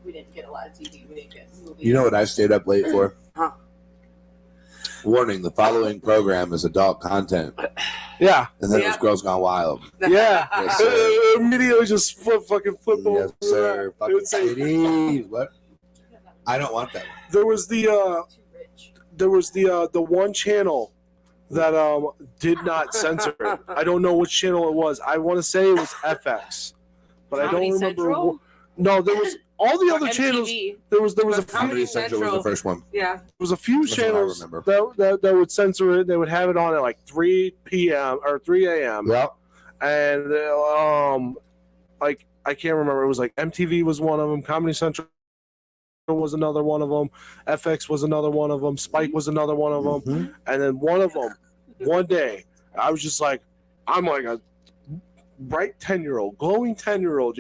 we didn't get a lot of TV. We didn't get movies. You know what I stayed up late for? Huh. Warning, the following program is adult content. Yeah. And then it was Girls Gone Wild. Yeah. Yes, sir. Immediately just flip over. Yes, sir. Fucking CDs. What? I don't want that one. There was the one channel that did not censor it. I don't know which channel it was. I want to say it was FX, but I don't remember. Central? No, there was all the other MTV. channels. There was a Comedy Central was the first one. Yeah. There was a few That's channels what I remember. that would censor it. They would have it on at 3 p.m. or 3 a.m. Yep. And I can't remember. It was MTV was one of them. Comedy Central was another one of them. FX was another one of them. Spike was another one of them. Mm-hmm. And then one of them, one day, I was just like, I'm like a bright 10-year-old, glowing 10-year-old,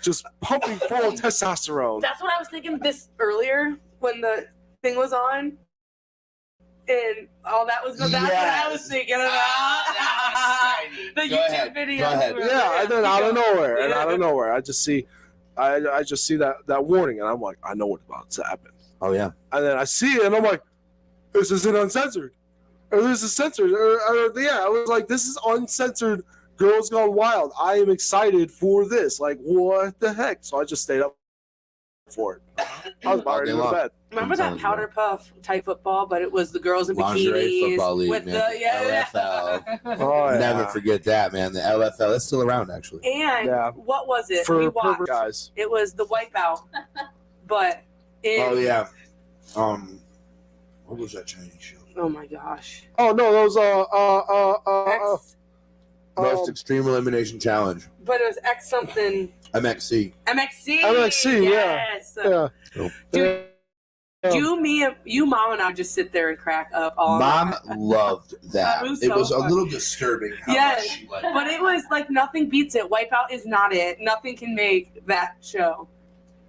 just pumping full of testosterone. That's what I was thinking this earlier when the thing was on. And all that was, that's what I was thinking about. The YouTube videos. Go ahead. Yeah, and then out of nowhere, I just see that warning, and I'm like, I know what's about to happen. Oh, yeah. And then I see it, and I'm like, this isn't uncensored. Or this is censored. I was like, this is uncensored Girls Gone Wild. I am excited for this. Like, what the heck? So I just stayed up for it. I was about ready to go to bed. Remember that powder puff type football, but it was the girls in Lingerie bikinis football league, with man. the LFL. Oh, yeah. Never forget that, man. The LFL. That's still around, actually. And what was it? For we watched. pervert guys. It was the Wipeout, but Oh, yeah. What was that Chinese show? Oh my gosh. Oh no, those Most Extreme Elimination Challenge. But it was X something. MXC. MXC, yes. Yeah. Dude, you, Mom, and I would just sit there and crack up all Mom night. loved that. That was It so was a fun. little disturbing how Yes, much she liked but it was like nothing beats it. Wipeout is not it. Nothing can make that show.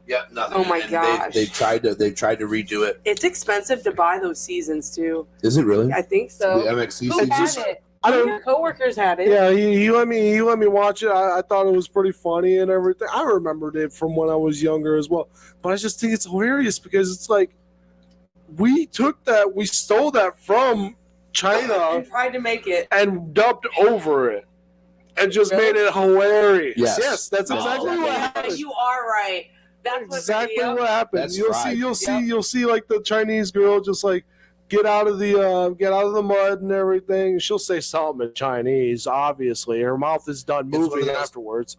Yep, nothing. Oh my And gosh. They tried to redo it. It's expensive to buy those seasons too. Is it really? I think so. The MXC Who had season? it? I don't- Your coworkers had it. Yeah, he let me watch it. I thought it was pretty funny and everything. I remembered it from when I was younger as well. But I just think it's hilarious because it's like we stole that from China And tried to make it. and dubbed over it and just made it hilarious. Yes. That's Oh, exactly what happened. You are right. That's Exactly what what happened. That's You'll right. see like the Chinese girl just like get out of the mud and everything. She'll say something in Chinese. Obviously, her mouth is done one of moving those- afterwards.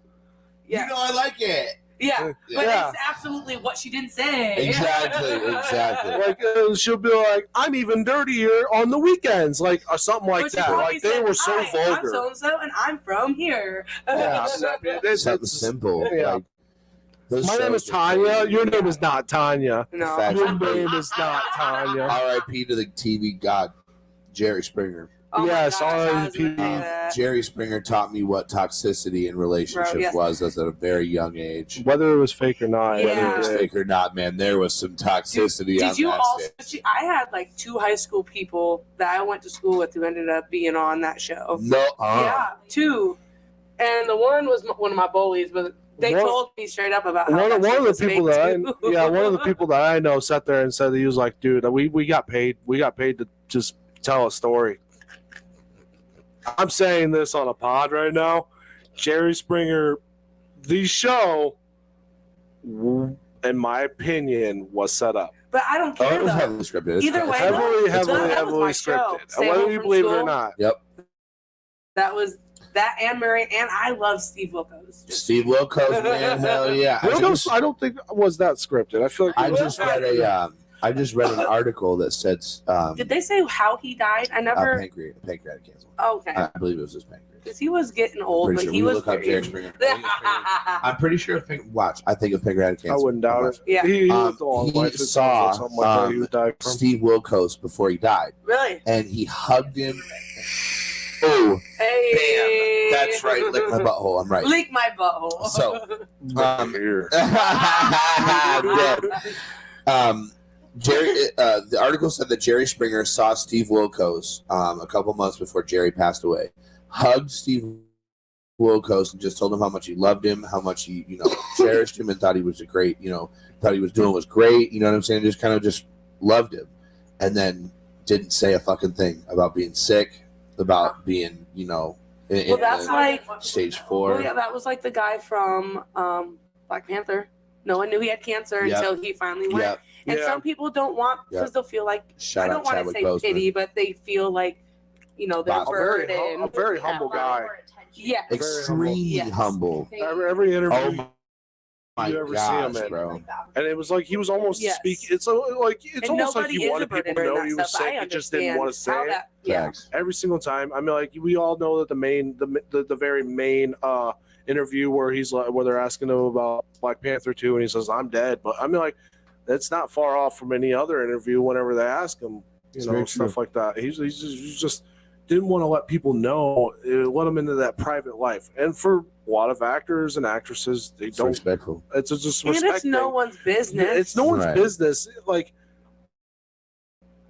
Yeah. You know I like it. Yeah, but Yeah. it's absolutely what she didn't say. Exactly. Like she'll be like, "I'm even dirtier on the weekends," like or something like But she that. probably Like they said, were so "Hi, I'm vulgar. so and so, and I'm from here." Yeah, Something simple. Yeah. Like, those My name is shows are Tanya. crazy. Your name is not Tanya. No. Fact- Your name is not Tanya. R.I.P. to the TV god, Jerry Springer. Oh my Yes, gosh, I was gonna R.I.P. say that. Jerry Springer taught me what toxicity in relationships Bro, yes. was at a very young age. Whether it was fake or not. Yeah. Whether it was fake or not, man, there was some toxicity on Did you that also stage. see? I had like 2 high school people that I went to school with who ended up being on that show. No, Yeah, 2, and the one was one of my bullies, but they told me straight up about how One that of shit the was people fake, that too. one of the people that I know sat there and said that he was like, "Dude, we got paid to just tell a story." I'm saying this on a pod right now. Jerry Springer, the show, in my opinion, was set up. But I don't Oh, care it was though. heavily scripted. It's Either fine. way, Heavily that was my show. scripted. Stay Whether Home you from believe it School. or not. Yep. That was that and Murray, and I love Steve Wilkos. Steve Wilkos, man, hell yeah. Wilkos, I don't think was that scripted. I feel like I just read an article that said Did they say how he died? I never. pancreatic cancer. Okay, I believe it was his pancreas. because he was getting old, Pretty but sure. he We was look up Jerry Springer. yeah, I'm pretty sure. Watch. I think of pancreatic cancer. I wouldn't doubt it. Yeah. He lived a long he life. It saw, sounds like something like that he would die from. Steve Wilkos before he died, really. and he hugged him. Oh, Hey, bam! That's right. Lick my butthole. I'm right. Leak my butthole. So, Here. Dead. Jerry. The article said that Jerry Springer saw Steve Wilkos a couple months before Jerry passed away. Hugged Steve Wilkos and just told him how much he loved him, how much he, cherished him, and thought he was a great, thought he was doing was great. You know what I'm saying? Just kind of just loved him, and then didn't say a fucking thing about being sick, about being, well, that's like stage 4. Well, yeah, that was like the guy from Black Panther. No one knew he had cancer until he finally went. Yep. And some people don't want because they'll feel like Shout I don't out want to Chadwick say Boseman. pity, but they feel like they're burdened. A very humble guy. Yeah, Extremely humble. Every interview My you ever gosh, see him in. bro. And it was like he was almost speaking. It's like it's and almost like nobody he is wanted a burden people to know during he that was stuff. sick. I He just didn't want to say how it. that. Yeah. Facts. Every single time. I mean, like we all know that the very main interview where he's like where they're asking him about Black Panther 2, and he says, "I'm dead." But I mean, like that's not far off from any other interview. Whenever they ask him, stuff like that. He just didn't want to let people know, let them into that private life. And for a lot of actors and actresses, they It's don't. respectful. It's just And respect. it's no one's business. It's no one's Right. business. Like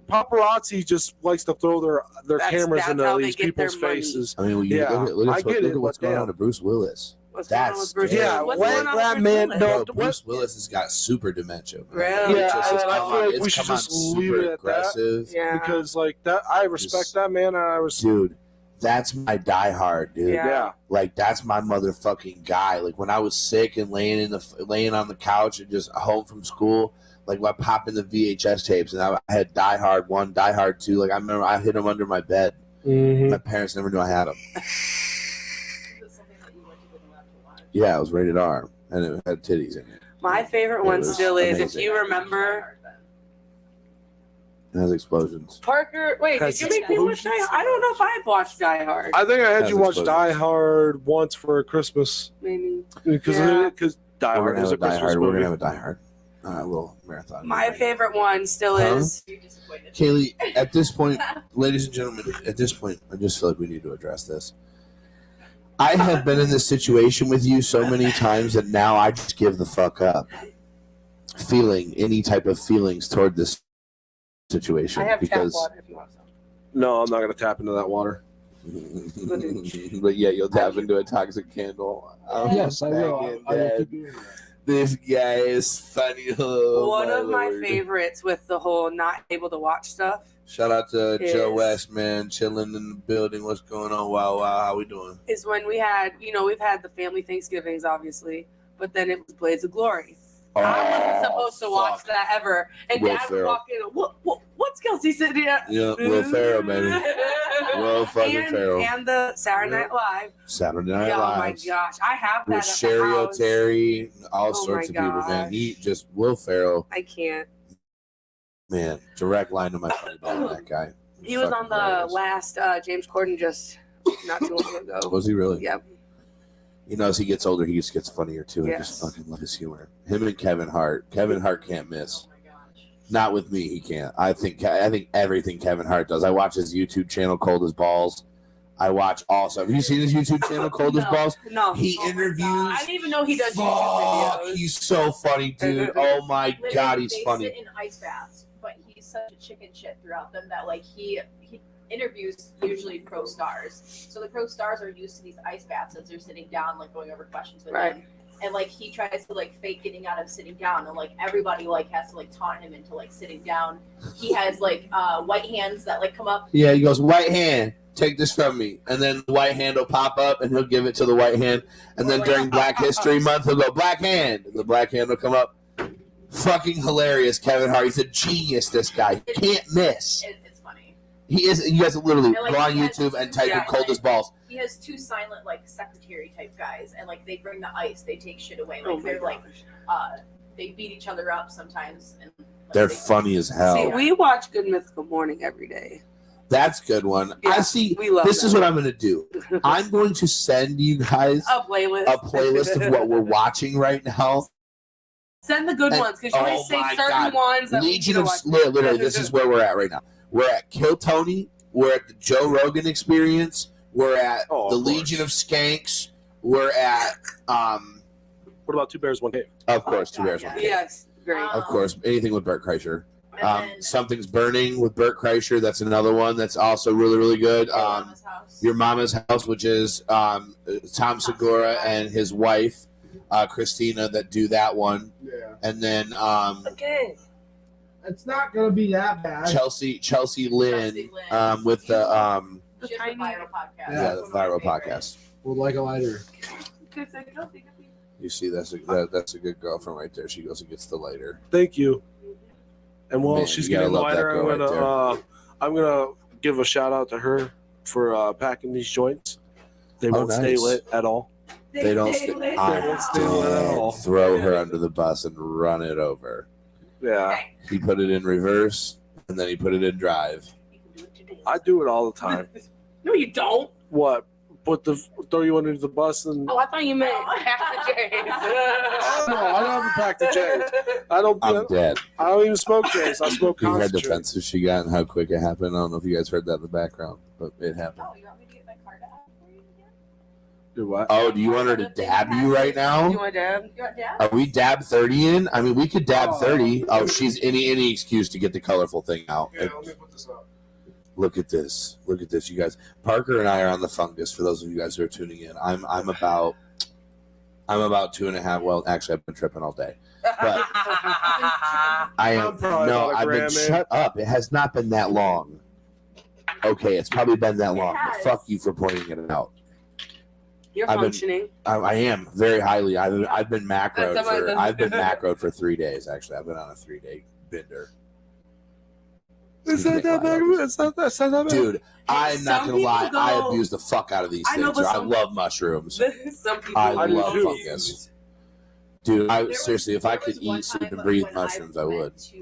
paparazzi just likes to throw their cameras that's into how they these get their people's money. faces. I mean, Yeah, look I get it, at what's but going on damn. to Bruce Willis. What's going on That's with Bruce scary. Willis? Yeah, What's what- going on that with man- Bruce no, Willis? Bro, Bruce Willis has got super dementia. Man. Really? Yeah, It's just and I come feel on- like it's we should come on just leave super it at that. aggressive. Yeah. Because like that, I respect Just- that man, and I was Dude, that's my diehard, dude. Yeah. Like that's my motherfucking guy. Like when I was sick and laying on the couch and just home from school, like I pop in the VHS tapes and I had Die Hard 1, Die Hard 2. Like I remember I hid them under my bed. Mhm. My parents never knew I had them. Yeah, it was rated R and it had titties in it. My favorite It one was still is, if amazing. you remember, It has explosions. Parker. Wait, did you make me watch Die Hard? I don't know if I've watched Die Hard. I think I had Has you watch explosions. Die Hard once for Christmas Maybe. because Yeah. Die We're Hard gonna is have a a Die Christmas Hard. We're movie. gonna have a Die Hard. Little marathon. My favorite one still Huh? is. Kaylee, at this point, ladies and gentlemen, at this point, I just feel like we need to address this. I have been in this situation with you so many times that now I just give the fuck up feeling any type of feelings toward this situation I have tap because water if you want some. No, I'm not gonna tap into that water. but yeah, you'll tap into a toxic candle. Yes, I will. fucking I will dead. keep doing that. This guy is funny. Oh, One of my Lord. favorites with the whole not able to watch stuff Shout out to Joe is- West, man, chilling in the building. What's going on? Wow, how we doing? is when we had, we've had the family Thanksgivings, obviously, but then it was Blades of Glory. I wasn't supposed to watch fuck. that ever. And Will Dad would Ferrell. walk in, what's Kelsey sitting here? Yeah, Will Ferrell, baby. Will fucking Ferrell. And the Saturday Night Live. Saturday Night Oh Live. my gosh, I have that With at the Sherry house. O'Terry, all Oh sorts of my people, man. gosh. He just Will Ferrell, I can't. man. Direct line to my funny bone. That guy. He was on Fucking the hilarious. last James Corden just not too long ago. Was he really? Yep. You know, as he gets older, he just gets funnier too. I Yes. just fucking love his humor. Him and Kevin Hart. Kevin Hart can't miss. Oh my gosh. Not with me, he can't. I think everything Kevin Hart does. I watch his YouTube channel, Cold as Balls. I watch also. Have you seen his YouTube channel, Cold as Balls? No. He Oh my interviews. God. I didn't even know he does Fuck, YouTube videos. he's so funny, dude. Oh my Literally, god, he's they funny. sit in ice baths, but he's such a chicken shit throughout them that like he interviews usually pro stars. So the pro stars are used to these ice baths as they're sitting down, like going over questions with Right. him. And like he tries to like fake getting out of sitting down, and like everybody like has to like taunt him into like sitting down. He has like white hands that like come up. Yeah, he goes, white hand, take this from me. And then the white hand will pop up and he'll give it to the white hand. And then Or, like, during Black History Month, he'll go, black hand. And the black hand will come up. Fucking hilarious, Kevin Hart. He's a genius, this guy. He can't miss. It's funny. He is. You guys literally And, like, go on he has YouTube and type in yeah, Cold as Balls. He has two silent like secretary type guys, and like they bring the ice, they take shit away. Oh Like my they're like gosh. they beat each other up sometimes, and like, They're they- funny as hell. See, we watch Good Mythical Morning every day. That's a good one. Yeah, I see. We love This is that. what I'm going to do. I'm going to send you guys A playlist. a playlist of what we're watching right now. Send the good And- ones, because you always oh say my certain God. ones that Legion we of need to watch. literally, this is where we're at right now. We're at Kill Tony. We're at the Joe Rogan Experience. We're at Oh, the of course. Legion of Skanks. We're at, What about Two Bears, One Cave? of course, God, Two Bears, yeah. One Cave. Yes, great. Um, Of course, anything with Bert Kreischer. and then Something's Burning with Bert Kreischer. That's another one that's also really, really good. Mama's house. Your Mama's House, which is Tom Segura and his wife, Christina, that do that one. Yeah. And then Okay. It's not gonna be that bad. Chelsea Lynn, Chelsea Lynn. with the The She has a tiny. viral podcast. yeah, the One of my viral favorites. podcast. Would like a lighter. You see, that's a good girlfriend right there. She goes and gets the lighter. Thank you. And while Man, she's you gotta getting love that lighter, girl I'm gonna give a shout out to her for packing these joints. They won't stay nice. lit at all. They don't. I'm won't stay lit at all. dead. Throw her under the bus and run it over. Yeah, He put it in reverse and then he put it in drive. I do it all the time. No, you don't. What? Throw you under the bus and Oh, I thought you meant half the J's. no, I don't have to pack the J's. I'm dead. I don't even smoke J's. I smoke You heard the concentrate. fences she got and how quick it happened. I don't know if you guys heard that in the background, but it happened. Oh, you want me to get my card out for you again? Do what? Oh, do you want her to dab you right now? You want dab? You want dab? Are we dab 30 in? I mean, we could dab Oh. 30. Oh, she's any excuse to get the colorful thing out. Yeah, let me put this up. Look at this. Look at this, you guys. Parker and I are on the fungus. For those of you guys who are tuning in, I'm about 2.5. Well, actually, I've been tripping all day. But I am. I'm probably No, about a I've been. gram in. Shut up! It has not been that long. Okay, it's probably been that long. But has. fuck you for pointing it out. You're I've been- functioning. I am very highly. I've been macroed That's how I for. done. I've been macroed for 3 days. Actually, I've been on a 3-day bender. It's not that bad. It's not that bad. Dude, I'm not Some gonna lie. people I go- abuse the fuck out of these I know, things. but I some- love mushrooms. Some people I do love too. fungus. Dude, There was- seriously, if I there could was one eat, sleep, time and breathe when mushrooms, I went would. To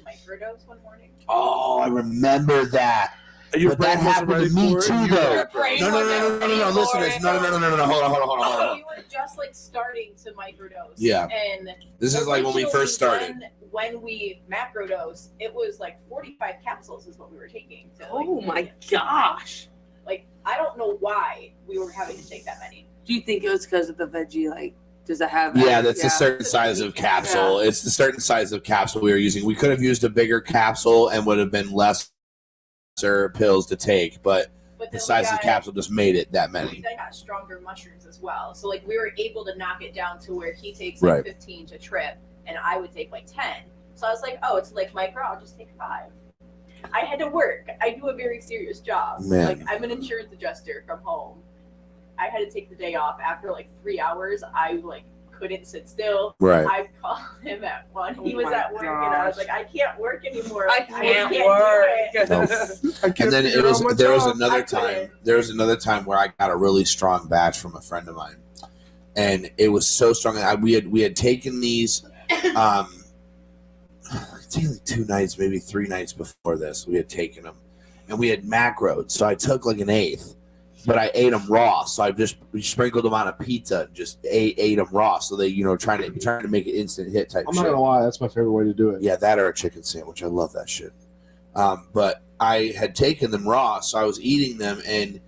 microdose one morning. Oh, I remember that. Your But that brain wasn't happened ready to me for it. too, You- though. Your brain No. wasn't ready Listen to for this. it. No. Hold on. We were just like starting to microdose. Yeah. And This is like when we first started. When we macrodose, it was like 45 capsules is what we were taking. To, like, Oh my gosh. Like I don't know why we were having to take that many. Do you think it was because of the veggie? Like, does it have? Yeah, that's a certain size of capsule. It's the certain size of capsule we were using. We could have used a bigger capsule and would have been lesser pills to take, but But the then size we of the got- capsule just made it that We many. then got stronger mushrooms as well. So like we were able to knock it down to where he takes like Right. 15 to trip and I would take like 10. So I was like, oh, it's like micro, I'll just take 5. I had to work. I do a very serious job. Man. Like I'm an insurance adjuster from home. I had to take the day off after like 3 hours. I like couldn't sit still. Right. I called him at 1. He Oh was my at work, and I was gosh. like, I can't work anymore. I just can't do work. it. No. I can't And then figure out my there was job. another I time. couldn't. There was another time where I got a really strong batch from a friend of mine, and it was so strong. We had taken these. I think like 2 nights, maybe 3 nights before this, we had taken them, and we had macroed. So I took like an eighth, but I ate them raw. So we sprinkled them on a pizza and just ate them raw. So they, trying to make it instant hit type I'm shit. not gonna lie, that's my favorite way to do it. Yeah, that or a chicken sandwich. I love that shit. But I had taken them raw, so I was eating them, and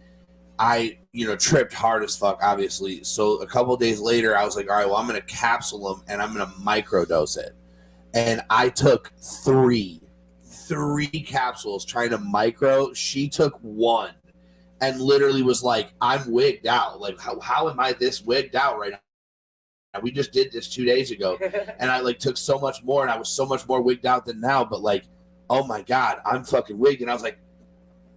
I, tripped hard as fuck, obviously. So a couple of days later, I was like, all right, well, I'm going to capsule them, and I'm going to microdose it. And I took three capsules trying to micro. She took 1 and literally was like, I'm wigged out. Like, how am I this wigged out right now? We just did this 2 days ago. And I took so much more, and I was so much more wigged out than now. But oh my God, I'm fucking wigged. And I was like,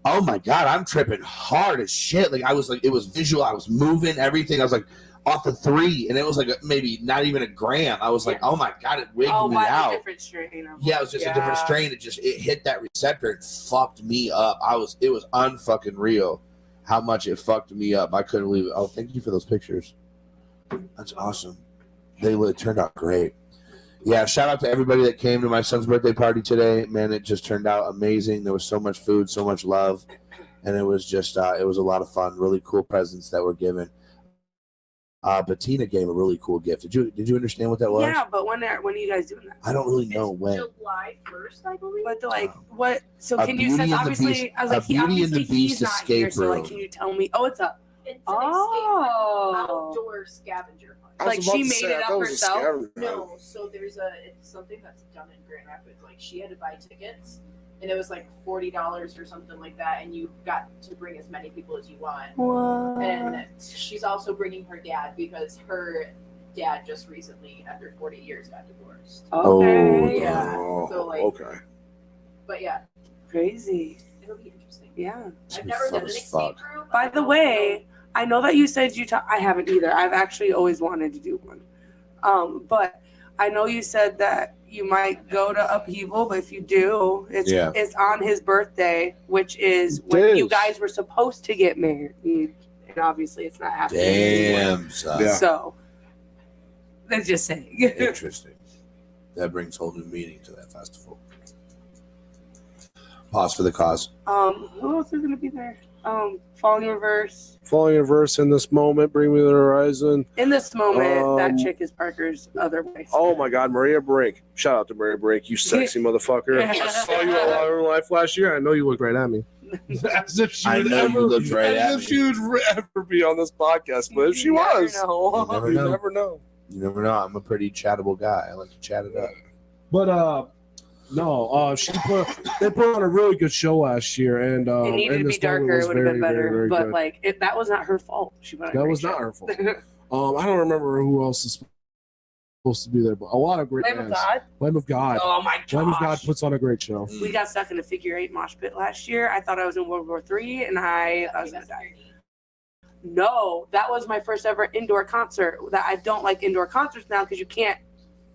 oh my God, I'm tripping hard as shit. It was visual. I was moving everything. I was like, off of 3, and it was maybe not even a gram. I was like, oh my God, it wigged me out. A different strain. Yeah, it was just a different strain. It hit that receptor and fucked me up. It was unfucking real how much it fucked me up. I couldn't believe it. Oh, thank you for those pictures. That's awesome. They turned out great. Yeah, shout out to everybody that came to my son's birthday party today. Man, it just turned out amazing. There was so much food, so much love, and it was just it was a lot of fun. Really cool presents that were given. But Tina gave a really cool gift. Did you understand what that was? Yeah, but when are you guys doing that? I don't really know when. July 1st, I believe. But what? So A can you? Beauty Since and the obviously, Beast- I was like, a Beauty and the obviously Beast he's not here. escape So room. can you tell me? Oh, it's a It's an escape oh. outdoor scavenger hunt. I was like, about she to made say, it I up thought was a herself? scavenger hunt. No, so it's something that's done in Grand Rapids. She had to buy tickets, and it was $40 or something like that, and you got to bring as many people as you want. What? And she's also bringing her dad because her dad just recently, after 40 years, got divorced. Okay. Yeah. Oh, So, okay. But yeah, Crazy. it'll be interesting. Yeah. I've never done an escape room. By the way, I know that you said I haven't either. I've actually always wanted to do one. But I know you said that you might go to Upheaval, but if you do, it's on his birthday, which is when you guys were supposed to get married. And obviously it's not happening anymore. Damn, son. Yeah. So let's just say. Interesting. That brings whole new meaning to that festival. Pause for the cause. Who else is gonna be there? Falling Reverse. Falling in verse in this moment, bring me the horizon. In this moment, that chick is Parker's other wife. Oh my God, Maria Brink. Shout out to Maria Brink, you sexy motherfucker. I saw you a lot in life last year. I know you looked right at me. As if she would you looked right at as me. if she would ever be on this podcast, but if she was, You you never know. You never know. I'm a pretty chattable guy. I like to chat it up. But no, they put on a really good show last year, and it needed to be darker. It would have been better, but that was not her fault. She put on a that great was show. not her fault. I don't remember who else is supposed to be there, but a lot of great Lamb of bands. God. Lamb of God. Oh my gosh. Lamb of God puts on a great show. We got stuck in a figure 8 mosh pit last year. I thought I was in World War III, and I was gonna die. No, that was my first ever indoor concert. That I don't like indoor concerts now because you can't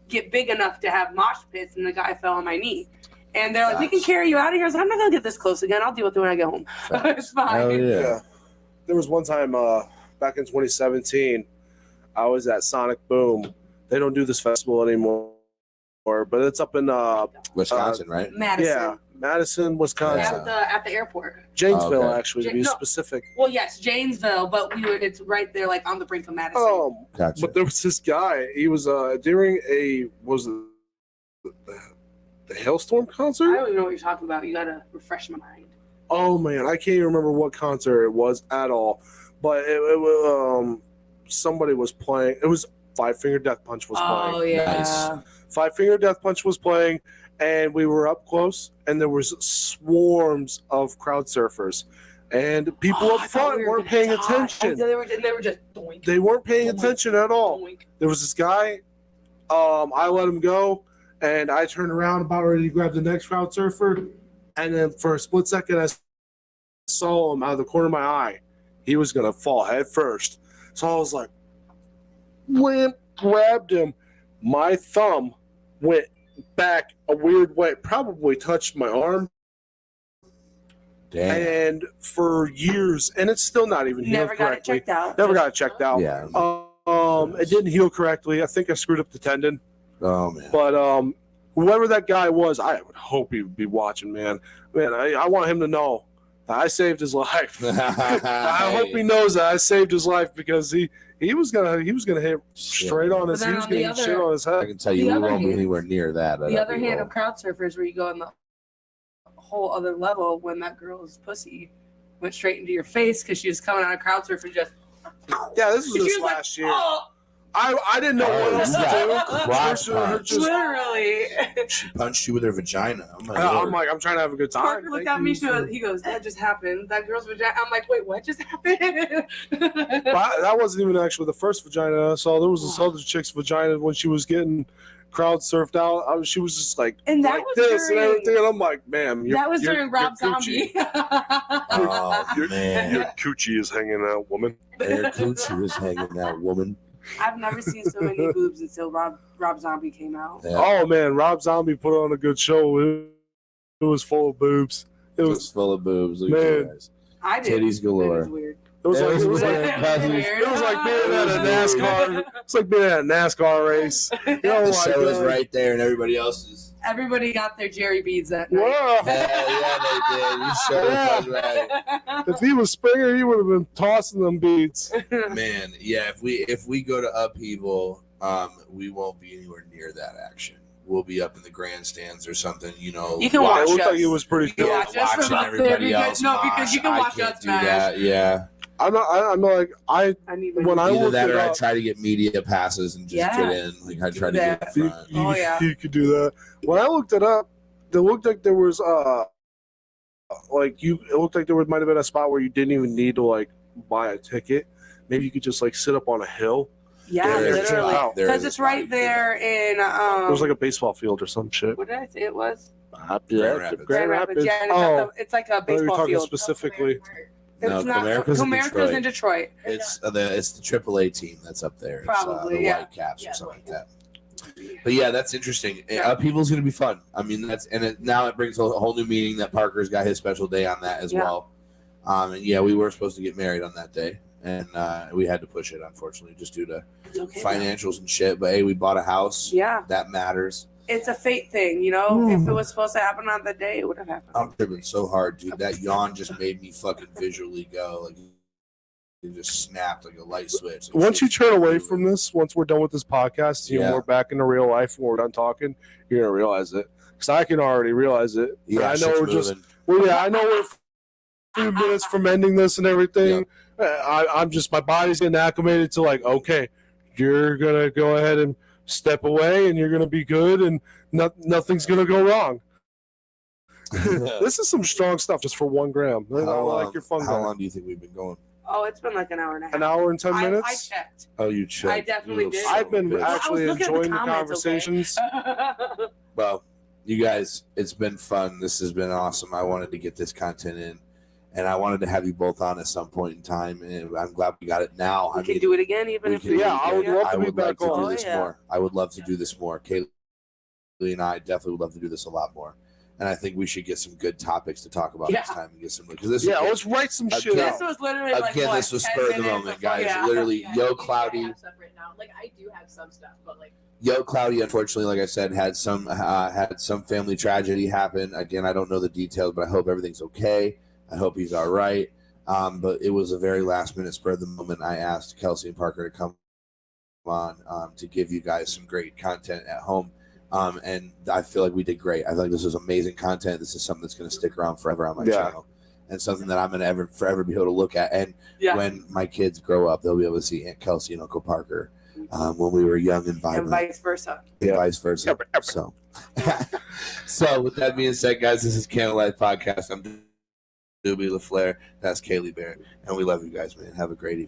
get big enough to have mosh pits, and the guy fell on my knee. And they're like, we can carry you out of here. I was like, I'm not going to get this close again. I'll deal with it when I get home. It's fine. Hell yeah. Yeah. There was one time back in 2017, I was at Sonic Boom. They don't do this festival anymore, but it's up in Wisconsin, right? Madison. yeah, Madison, Wisconsin. At the airport. Janesville, Oh, okay. actually, to be specific. Well, yes, Janesville, but it's right there, like on the brink of Madison. Gotcha. But there was this guy. He was during the Hailstorm I concert. don't even know what you're talking about. You got to refresh my mind. Oh man, I can't even remember what concert it was at all. But it was somebody was playing. It was Five Finger Death Punch was playing. Oh, yeah. Nice. Five Finger Death Punch was playing, and we were up close, and there was swarms of crowd surfers, and people up front weren't paying attention. They were just doink. They weren't paying Doink. attention at all. Doink. There was this guy. I let him go, and I turned around about ready to grab the next crowd surfer, and then for a split second, I saw him out of the corner of my eye. He was gonna fall head first, so I was like, "Wham!" grabbed him, my thumb went back a weird way, probably touched my arm. Damn. And for years, and it's still not even healed Never got it correctly. checked out. Never got it checked out. Yeah. It didn't heal correctly. I think I screwed up the tendon. Oh man. But whoever that guy was, I would hope he would be watching, man. Man, I want him to know that I saved his life. I hope he knows that I saved his life because he was gonna hit straight on his. But He then was on the gonna hit shit other- on his I head. can tell you, The we other won't be hand- anywhere near that. The other hand of crowd surfers, where you go on the whole other level when that girl's pussy went straight into your face because she was coming out of crowd surf and just. Yeah, this was She just was like, last year. "Oh." I didn't know what else to do. Cross punch. Literally. She punched you with her vagina. I'm like, I'm like, I'm trying to have a good time. Parker looked at me. He goes, "That just happened. That girl's vagina." I'm like, "Wait, what just happened?" That wasn't even actually the first vagina I saw. There was this other chick's vagina when she was getting crowd surfed out. She was just like, And that like was this during- and everything. And I'm like, ma'am, that was during Rob Zombie. oh man, Your coochie is hanging out, woman. their coochie is hanging out, woman. I've never seen so many boobs until Rob Zombie came out. Yeah. Oh man, Rob Zombie put on a good show. It was full of boobs. It It was. was full of boobs. Look at Man. you guys. I did. Titties galore. It was weird. It was like. It was like. Weird. It was like being at a NASCAR. It's like being at a NASCAR race. You know, The like, show is right there, and everybody else is. Everybody got their Jerry beads that night. Wow. Yeah, they did. You showed was right. If he was Springer, he would have been tossing them beats. Man, yeah. If we go to Upheaval, we won't be anywhere near that action. We'll be up in the grandstands or something. You know, You can It watch looked us. like it was pretty You can good. watch us from watching up there everybody because- else. no, because you can mosh. watch I us can't do smash. that. Yeah. I'm like, I need my When I Either looked that it or I up- try to get media passes and just Yeah. get in. Like I try to get in You, front. Oh, yeah. you could do that. When I looked it up, it looked like there was it looked like there might have been a spot where you didn't even need to like buy a ticket. Maybe you could just like sit up on a hill. Yeah, There is literally. wow. there Because is it's right there in It was like a baseball field or some shit. what did I say it was? Grand Rapids. Grand Rapids. Yeah, and it's, Oh, it's like a I thought you were baseball talking field. specifically. No, It's not. Comerica's in Comerica's in Detroit. It's the AAA team that's up there. Probably, it's, the yeah. Whitecaps Yeah, or something like Whitecaps. that. But yeah, that's interesting. Yeah. Upheaval's going to be fun. I mean, now it brings a whole new meaning that Parker's got his special day on that as Yeah. well. And yeah, we were supposed to get married on that day, and we had to push it unfortunately just due to It's okay. financials and shit. But hey, we bought a house. Yeah, That matters. it's a fate thing, you know. If it was supposed to happen on the day, it would have happened. I'm tripping so hard, dude. That yawn just made me fucking visually go. Like it just snapped like a light switch. Like, Once you shit's turn away moving. from this, once we're done with this podcast, Yeah. we're back into real life when we're done talking, you're gonna realize it. Because I can already realize it. yeah, I know shit's we're just moving. I know we're a few minutes from ending this and everything. I'm just my body's getting acclimated to like, okay, you're gonna go ahead and step away and you're gonna be good and nothing's gonna go wrong. This is some strong stuff just for 1 gram. I like your fun. How long do you think we've been going? Oh, it's been like an hour and a half. An hour and 10 I minutes. checked. Oh, you checked. I definitely You did. son of I've a been bitch. actually looking at the enjoying the comments, okay? conversations. Well, you guys, it's been fun. This has been awesome. I wanted to get this content in, and I wanted to have you both on at some point in time, and I'm glad we got it now. We can do it again, even if can do Yeah, it I would again. love to I be would back love to on. do this Oh, yeah. more. I would love to do this more. Kaylee and I definitely would love to do this a lot more. And I think we should get some good topics to talk about Yeah. next time and get some because this Yeah, is let's write some shit Again, out. This was literally like again, what, this was 10 spur of the minutes moment, before- guys. yeah. Literally, Yeah, yo, I Cloudie. have stuff written out. Like I do have some stuff, but like Yo, Cloudie, unfortunately, like I said, had some family tragedy happen. Again, I don't know the details, but I hope everything's okay. I hope he's all right. But it was a very last minute spur of the moment. I asked Kelsey and Parker to come on to give you guys some great content at home. And I feel like we did great. I feel like this was amazing content. This is something that's going to stick around forever on my channel, and something that I'm going to forever be able to look at. And Yeah. when my kids grow up, they'll be able to see Aunt Kelsey and Uncle Parker when we were young and vibrant. And vice versa. And vice versa. So, so with that being said, guys, this is Candlelight Podcast. I'm Doobie LaFleur. That's Kaylee Barrett, and we love you guys, man. Have a great evening.